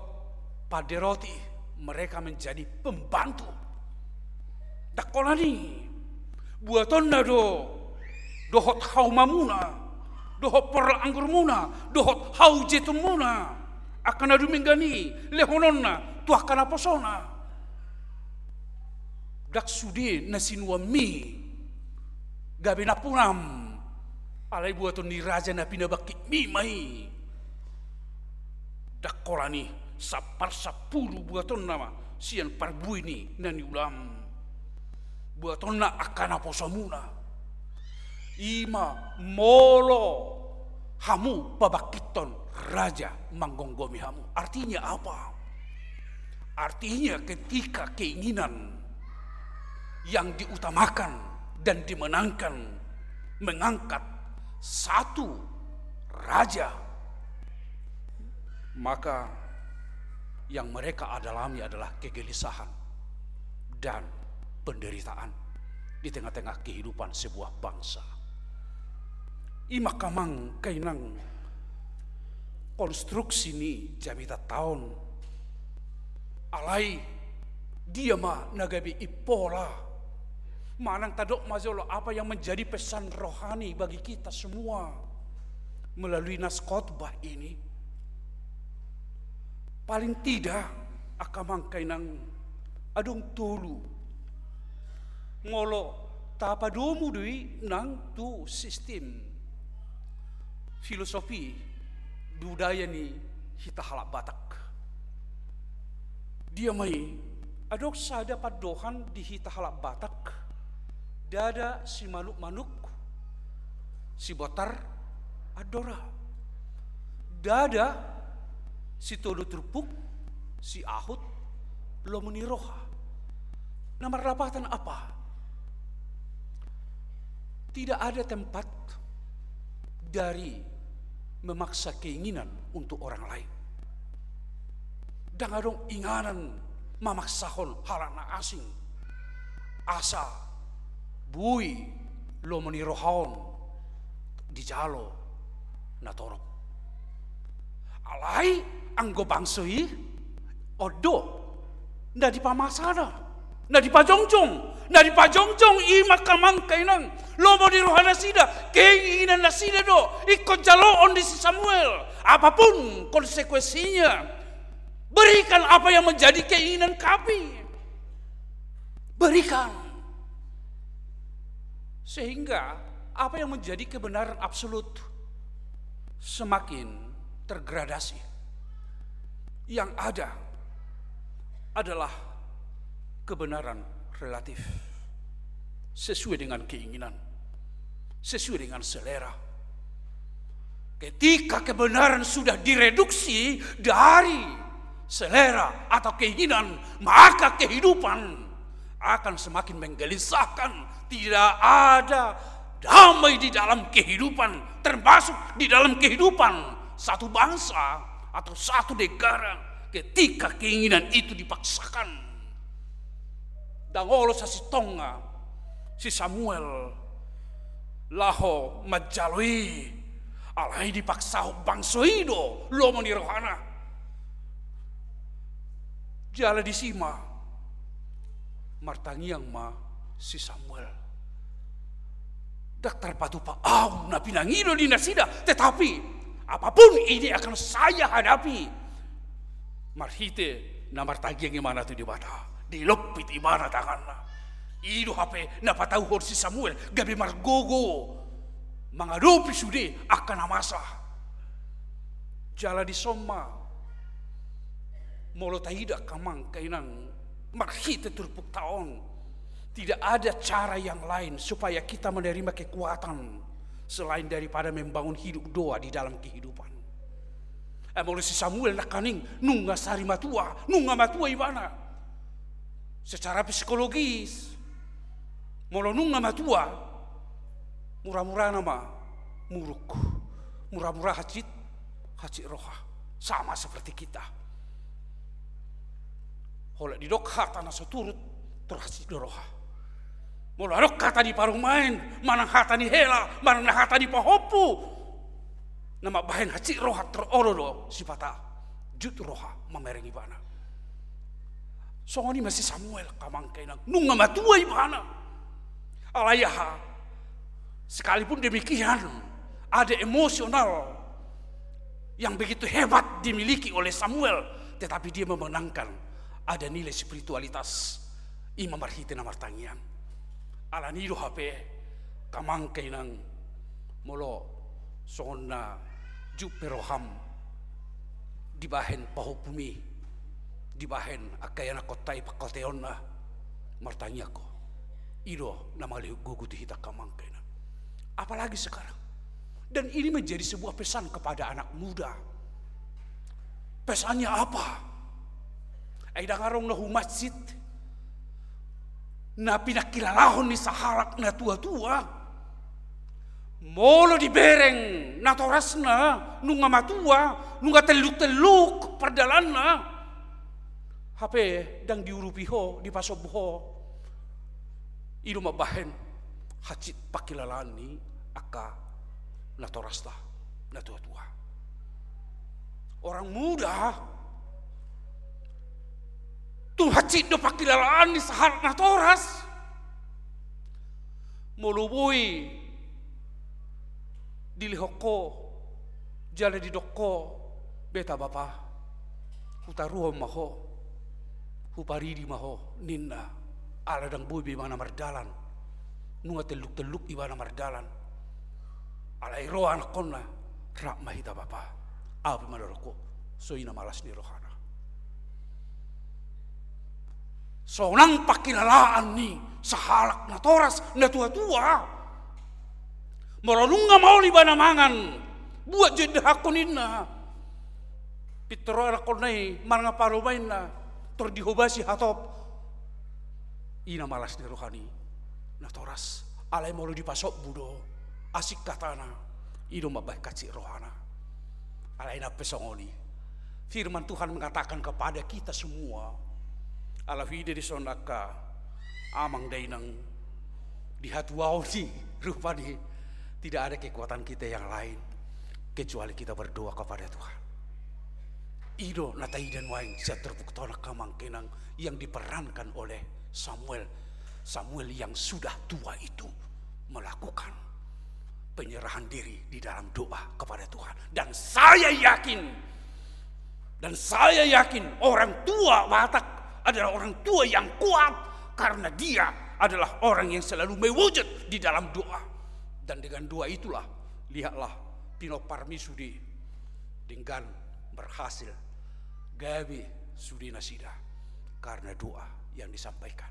paderoti mereka menjadi pembantu dakolani buaton na do dohot haumamuna dohot perla anggurmuna dohot haujetumuna akan adu minggani lehononna tuah kana posona dak sude na sinua mi gabe na punam alai buaton ni raja na pinabaki mi mai dak korani sapar sapuru buaton nama sian parbui ni nani ulam buaton na akana posamuna ima molo hamu pabakiton raja manggonggomi hamu. Artinya apa? Artinya ketika keinginan yang diutamakan dan dimenangkan mengangkat satu raja, maka yang mereka alami adalah kegelisahan dan penderitaan di tengah-tengah kehidupan sebuah bangsa. Ima kamang kainang konstruksi ni jamita tahun alai dia ma nagabi ipola manang tadok mazolo apa yang menjadi pesan rohani bagi kita semua melalui nas khotbah ini. Paling tidak akamang kainang adong tulu ngolo tapadomu dui nang tu sistem filosofi budaya ni hita halak Batak. Dia mai adok sada padohan di hita halak Batak. Dada si manuk-manuk, si botar adora. Dada si todo terpuk, si ahut lo meniroha. Nama rapatan apa? Tidak ada tempat dari memaksa keinginan untuk orang lain. Dan adong inganan mamaksahon halana asing. Asa bui lo menirohaon di jalo natorok. Alai anggo bangsoi odo nda di pamasana, nda di pajongjong. Nah di pajongjong ima kamang kainang lomo di rohana sida keinginan na sida do ikut jaloon di Samuel apapun konsekuensinya berikan apa yang menjadi keinginan kami berikan sehingga apa yang menjadi kebenaran absolut semakin tergradasi. Yang ada adalah kebenaran relatif sesuai dengan keinginan, sesuai dengan selera. Ketika kebenaran sudah direduksi dari selera atau keinginan, maka kehidupan akan semakin menggelisahkan. Tidak ada damai di dalam kehidupan, termasuk di dalam kehidupan satu bangsa atau satu negara ketika keinginan itu dipaksakan. Dangolo sa si Tonga, si Samuel, laho majalui, alai dipaksa bangsoido, lomo ni rohana. Jala di sima, martangiang ma si Samuel. Daktar patupa na pinangido di nasida, tetapi apapun ini akan saya hadapi. Marhite na martangiang imana tu di bata. Dilopit imana tanganna. Ido hape napataw hor si Samuel gabi margogo mangadopi sude akan amasa. Jala di soma molo taida kamang kainang marhite turpuk taon. Tidak ada cara yang lain supaya kita menerima kekuatan selain daripada membangun hidup doa di dalam kehidupan. Molo si Samuel nakaning nunga sari matua, nunga matua ibana. Secara psikologis, molonung nama tua, murah-murah nama muruk, murah-murah hacit roha, sama seperti kita. Oleh di dok hata nasa turut terhacit roha. Molarok kata di parung main, manang hata ni hela, manang hata di pahopu. Nama bahan hacit roha terorodo sifata jut roha memerengi bana. Songoni masih Samuel kamang kainang nunga matua ibana. Alayaha sekalipun demikian ada emosional yang begitu hebat dimiliki oleh Samuel, tetapi dia memenangkan ada nilai spiritualitas ima marhite na martangian ala nido hape kamangkay nang molo soon na juperoham dibahen pahupumi dibahen akaya na kotay pakoteon na martanya ko ido na maliguguti hita kamangkay na apalagi sekarang. Dan ini menjadi sebuah pesan kepada anak muda. Pesannya apa? Ay dangarong na humasjid na pinakilalahon ni saharak na tua-tua. Molo di bereng na toras na nunga matua, nunga teluk-teluk perdalan na. Hape dang diurupiho, dipasobuho. Ido mabahen hacit pakilalaan ni aka na toras ta, na tua-tua. Orang muda tuh hacit do pakilalaan ni sahar na toras molubui dilihoko jala di doko beta bapa hutaruho maho huparidi maho ninna ala dang bui bimana mardalan nunga teluk-teluk ibana mardalan alai rohan konna rak mahita bapa api madoroko soina malas ni rohana sonang pakilalaan ni sahalak na toras na tua-tua morolunga mau libana mangan buat jadi hakuninna pitro anak konai maranga parumain na tordihobasi hatop ina malas ni rohani na toras alai mau dipasok budo asik katana ido mabah kacik rohana alaina pesongoni firman Tuhan mengatakan kepada kita semua ala vide di sonaka amang dainang di hatuauni rupani tidak ada kekuatan kita yang lain kecuali kita berdoa kepada Tuhan ido natai dan waing saya terbuktona kamang kenang yang diperankan oleh Samuel yang sudah tua itu melakukan penyerahan diri di dalam doa kepada Tuhan. Dan saya yakin orang tua Batak adalah orang tua yang kuat karena dia adalah orang yang selalu mewujud di dalam doa. Dan dengan doa itulah lihatlah Pino Parmisudi dengan berhasil gawe sudi nasida karena doa yang disampaikan.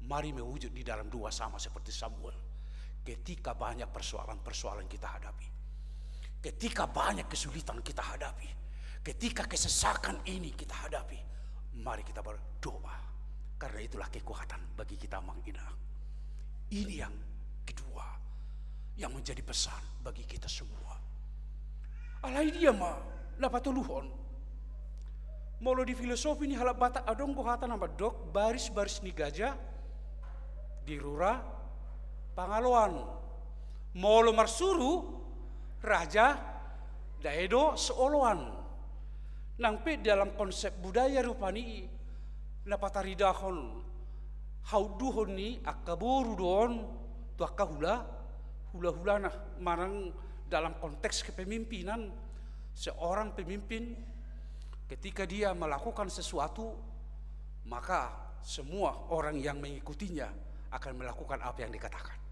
Mari mewujud di dalam doa sama seperti Samuel. Ketika banyak persoalan-persoalan kita hadapi, ketika banyak kesulitan kita hadapi, ketika kesesakan ini kita hadapi, mari kita berdoa. Karena itulah kekuatan bagi kita menginang. Ini yang kedua, yang menjadi pesan bagi kita semua. Alai dia mah napatuluhon. Molo di filosofi ini halap Batak adong gohatan nama dok baris-baris ni gajah di rura Pangaloan molo marsuru raja daedo seoloan nangpe dalam konsep budaya rupani napataridahon hauduhon ni akaboru don tu akahula hula nah marang dalam konteks kepemimpinan seorang pemimpin ketika dia melakukan sesuatu maka semua orang yang mengikutinya akan melakukan apa yang dikatakan.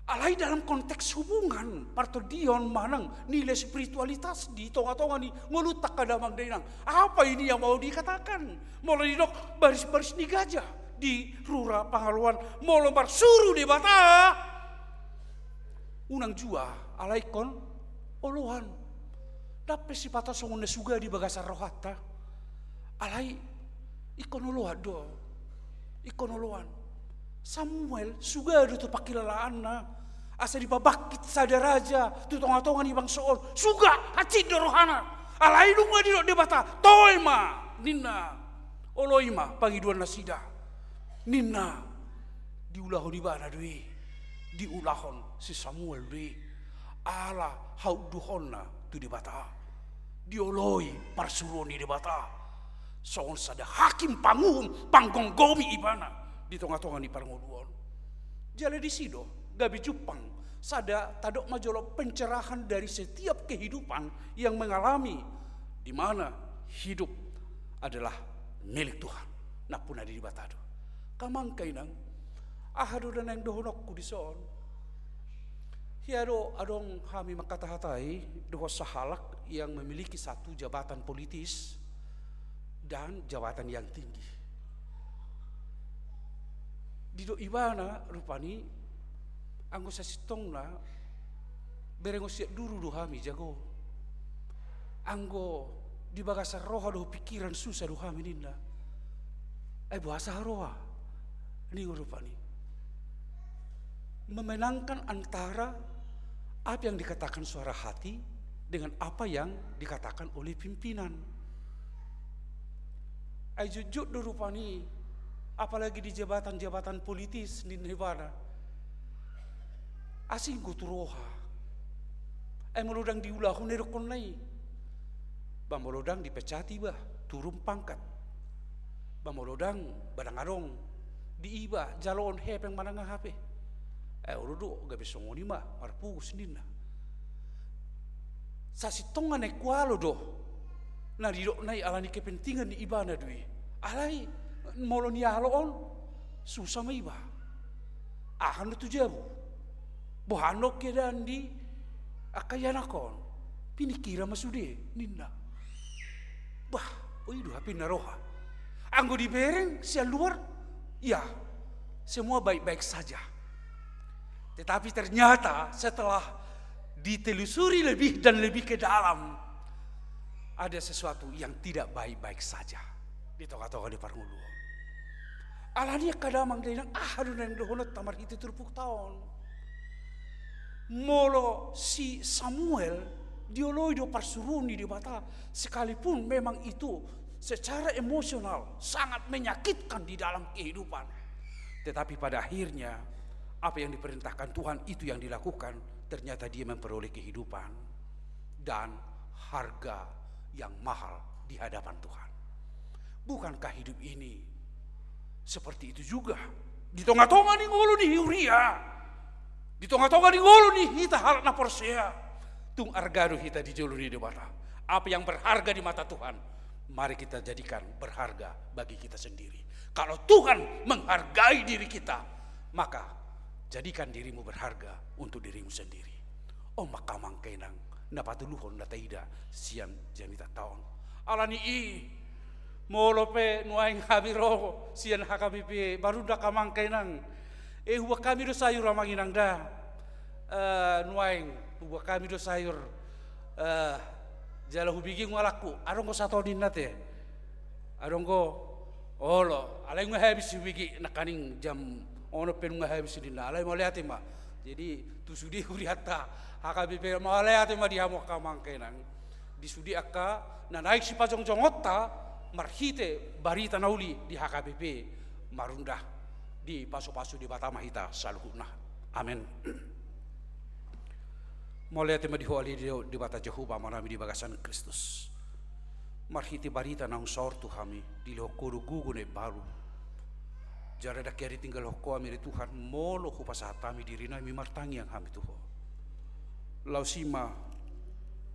Alai dalam konteks hubungan partodion manang nilai spiritualitas di tonga-tonga ni ngelutak kadamang dainang. Apa ini yang mau dikatakan? Mulai dok baris-baris ni gajah di rura Pangaluan mau lombar suruh di bata. Unang jua alai kon olohan. Dapat si patah songonde suga di bagasar rohata. Alai ikon olohan do. Ikon olohan. Samuel suga do tu pakilalaan na. Asa di babakit sadaraja tu tonga-tonga ni bang soon suga hacid do rohana alai dunga di debata toima ninna oloima pangiduan nasida ninna diulahon di bana dui diulahon si Samuel dui ala hauduhonna tu debata dioloi parsuroni debata soon sada hakim pangum panggonggomi ibana di tonga-tonga ni parangoduon jale di sido gabi Jepang sada tadok majolo pencerahan dari setiap kehidupan yang mengalami di mana hidup adalah milik Tuhan. Napun ada di batado. kamangkay nang ahado na nang dohonok ko dison. Hiado adong kami makatahatay doho sa halak yang memiliki satu jabatan politis dan jabatan yang tinggi. Dido ibana rupani anggo sa sitong na berengo siap duru do kami jago. Anggo di bagasa roha do pikiran susah do kami ninda. Bahasa roha ni rupani memenangkan antara apa yang dikatakan suara hati dengan apa yang dikatakan oleh pimpinan. Jujur rupani apalagi di jabatan-jabatan politis di negara. Asing kuturoha. Melodang diulah nerokon nai. Bamolodang dipecati bah, turun pangkat. Bamolodang badang arong diiba jalon hepeng manangah HP. Urudo gabi songoni mah marpugus nina. Sa sitongan kualo do. Na didok nai alani kepentingan di ibana dui. Alai molo ni aloon susah ma iba. Ahan tu jabu. Bohanok kedan di akayanakon. Pinikira masude nina. Bah, itu hapi naroha. Anggo dibereng sia luar, ya semua baik-baik saja. Tetapi ternyata setelah ditelusuri lebih dan lebih ke dalam, ada sesuatu yang tidak baik-baik saja di toka-toka di Parngulu. Alania kadamang dengan aduh nang dohonot tamar itu terpuk tahun. Molo si Samuel dioloi do parsuruni di bata, sekalipun memang itu secara emosional sangat menyakitkan di dalam kehidupan. Tetapi pada akhirnya apa yang diperintahkan Tuhan itu yang dilakukan, ternyata dia memperoleh kehidupan dan harga yang mahal di hadapan Tuhan. Bukankah hidup ini seperti itu juga? Di tonga-tonga ni ngolo ni Uria, di tonga-tonga ni ngolo ni hita halak na Porsea, tung argado hita di jolo ni debata. Apa yang berharga di mata Tuhan, mari kita jadikan berharga bagi kita sendiri. Kalau Tuhan menghargai diri kita, maka jadikan dirimu berharga untuk dirimu sendiri. Makamang kenang napatuluhon na taida sian janita taon. Alani molope nuaing habiro sian hakabipi baru da kamang kenang. Huwa kami do sayur ramanginang da. Nuaing huwa kami do sayur jala hubigi ngalaku. Arong ko sato din nate. Arong ko olo alay nga habis hubigi nakaning jam ono penunga habis di nalai malihat ma. Jadi tu sudi huriata HKBP malihat ma di hamok kamang kenang. Di sudi akka na naik si pajong jongotta marhite barita nauli di HKBP marundah di pasu-pasu di Batama hita saluhuna. Amin. Malihat ma di hoali di bata Jehovah manami di bagasan Kristus. Marhite barita nang sortu kami di lokoro gugune baru. Jara da keri tinggal hoko amiri Tuhan molo ko pasatami dirina mi martangi yang kami tuho. Lausima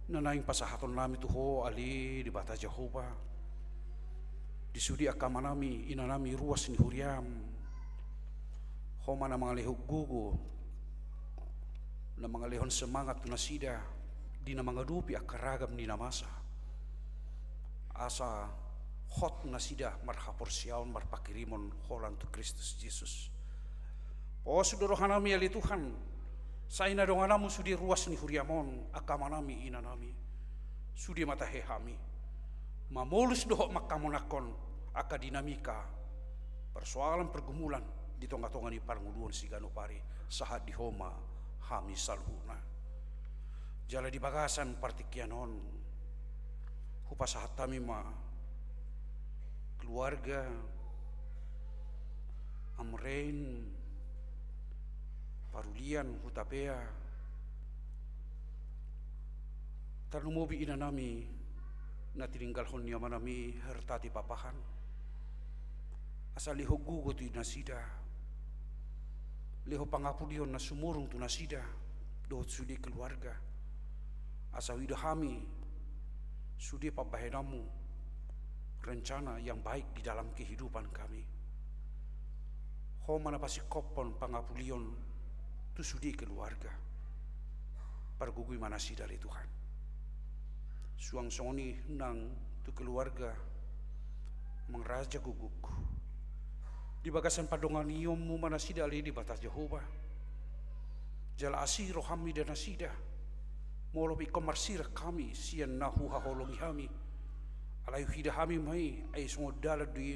nanaing pasahaton nami tuho ali di bata Jehovah. Disudi akamanami inanami ruas ni huriam. Homa na mga lehok gugo na mga lehon semangat tunasida di na mga dupi akaragam ni namasa. Asa hot nasida marhapor siaon marpakirimon holan tu Kristus Yesus. Sudorohanami ali Tuhan, saina donganamu sudi ruas ni huriamon akamanami inanami sudi matahehami mamolus dohok makamonakon aka dinamika persoalan pergumulan di tonga-tonga ni Parnguluan Siganopari sahat di homa hami salhuna jala di bagasan partikianon hupasahat tami ma keluarga amrein parulian hutapea tanumobi inanami na tininggal honya manami hertati papahan asal liho gugo tu nasida liho pangapudion na sumurung tu nasida dohot sudi keluarga asal widahami sudi pabahenamu rencana yang baik di dalam kehidupan kami. Ho mana pasikopon pangapulion tu sudi keluarga. Pargugui manasi dari Tuhan. Suang soni nang tu keluarga mengraja guguk. Di bagasan padongan iomu manasi dari di batas Jehova. Jala asih rohami dan nasida. Molopi komarsir kami sian nahu haholongi kami. Alayu hida kami mai ay sungodala di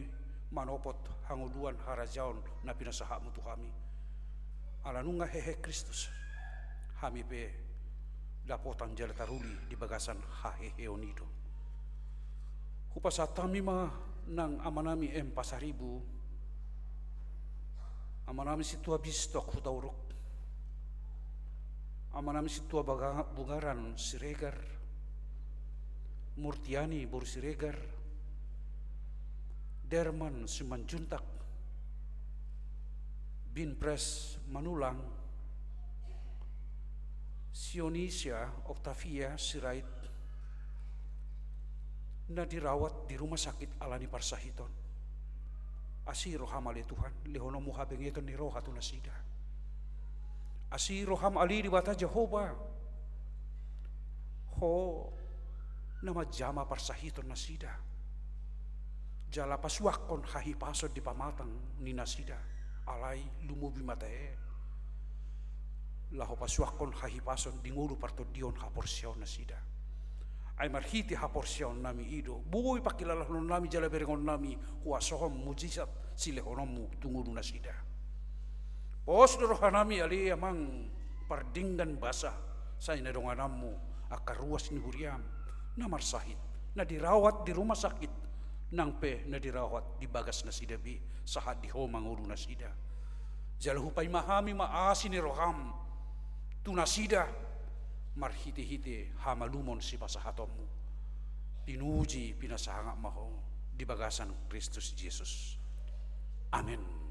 manopot hanguduan harajaon na pinasahamu tu kami. Alanunga hehe Kristus. Kami pe dapotan jala taruli di bagasan hahehe onido. Hupasatami ma nang amanami pasaribu. Amanami situa bistok hutauruk. Amanami situa bungaran siregar. Murtiani bor siregar. Derman Simanjuntak, Binpres Manulang, Sionisia Octavia Sirait, na dirawat di rumah sakit Alani Parsahiton. Asi roham ali Tuhan, lehono muhabengeton ni rohatu nasida. Asi roham ali di bata Jehova, ho nama jama Parsahiton nasida. Jala pasuakon hahi pasod di pamatang ni nasida alai lumubi matae laho pasuakon hahi pasod di ngulu partodion haporsion nasida ay marhiti haporsion nami ido buoy pakilala non nami jala berengon nami huasohom mujizat silehonomu tungulu nasida pos rohanami ali amang pardinggan basa sa inadonganamu akaruas ni huriam namar sahid na dirawat di rumah sakit nang pe na dirawat di bagas na sidabi sahat di ho mangulu na sida. Jalahupay mahami maasi ni roham tu nasida marhiti-hiti hamalumon si pasahatomu. Pinuji pinasahanga maho di bagasan Kristus Yesus. Amin. Oh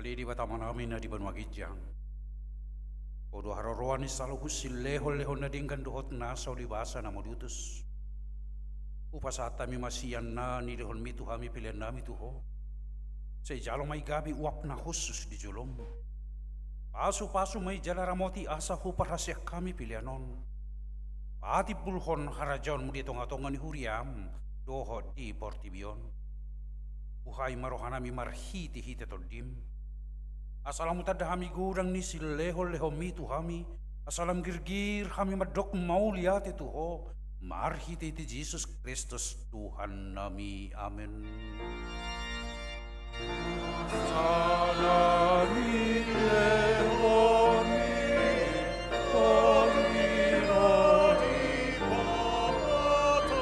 Ali di batama namin na di banwagidjang. Odo haroroan ni saluhus silehol-lehon na dinggan duhot na sa ulibasa na modutus. Upasata mi masiyan na ni dehon mi tuhami pilihan nami tuho. Sa ijalo may gabi uap na husus di julom. Pasu-pasu may jalaramoti asa huparhasyak kami pilihanon. Pati pulhon harajon mo dito nga tongan ni Huriam dohot di Portibion. Uhay marohanami marhiti-hiti toldim. Asalam tadahami gurang ni silehol-lehom mi tuhami. Asalam girgir kami madok mauliati tuho. Marhiti ti Jesus Kristus Tuhan nami. Amen. Salami lehoni Tomiro di Papatot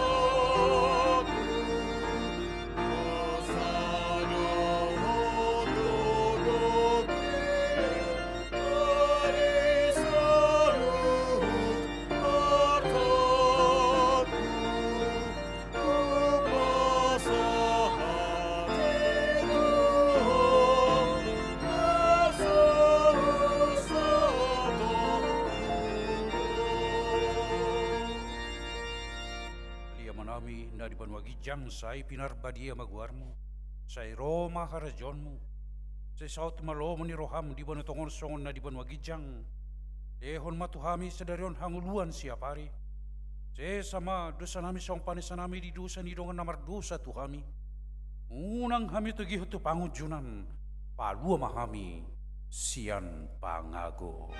Osado Hododok Arisalut Artot Manami na di banwagidjang say pinarbadia maguarmo, say Roma harajonmo, say South Malomo ni Roham di banatongon songon na di banwagidjang, ehon matuhami sa darion hanguluan siya pari, say sama dosa nami song panisa nami di dosa ni dongan namardosa tuhami, unang hami tugihot tu pangujunan, palua mahami siyan pangago.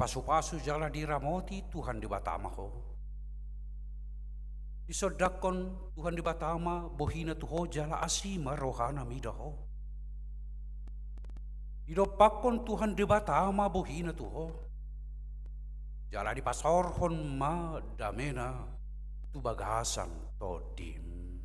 Pasu-pasu jala diramoti Tuhan di batama ho. Isodakon Tuhan di batama bohina tuho jala asima rohana midaho. Idopakon Tuhan di batama bohina tuho. Jala di pasorhon ma damena tu bagasan todim.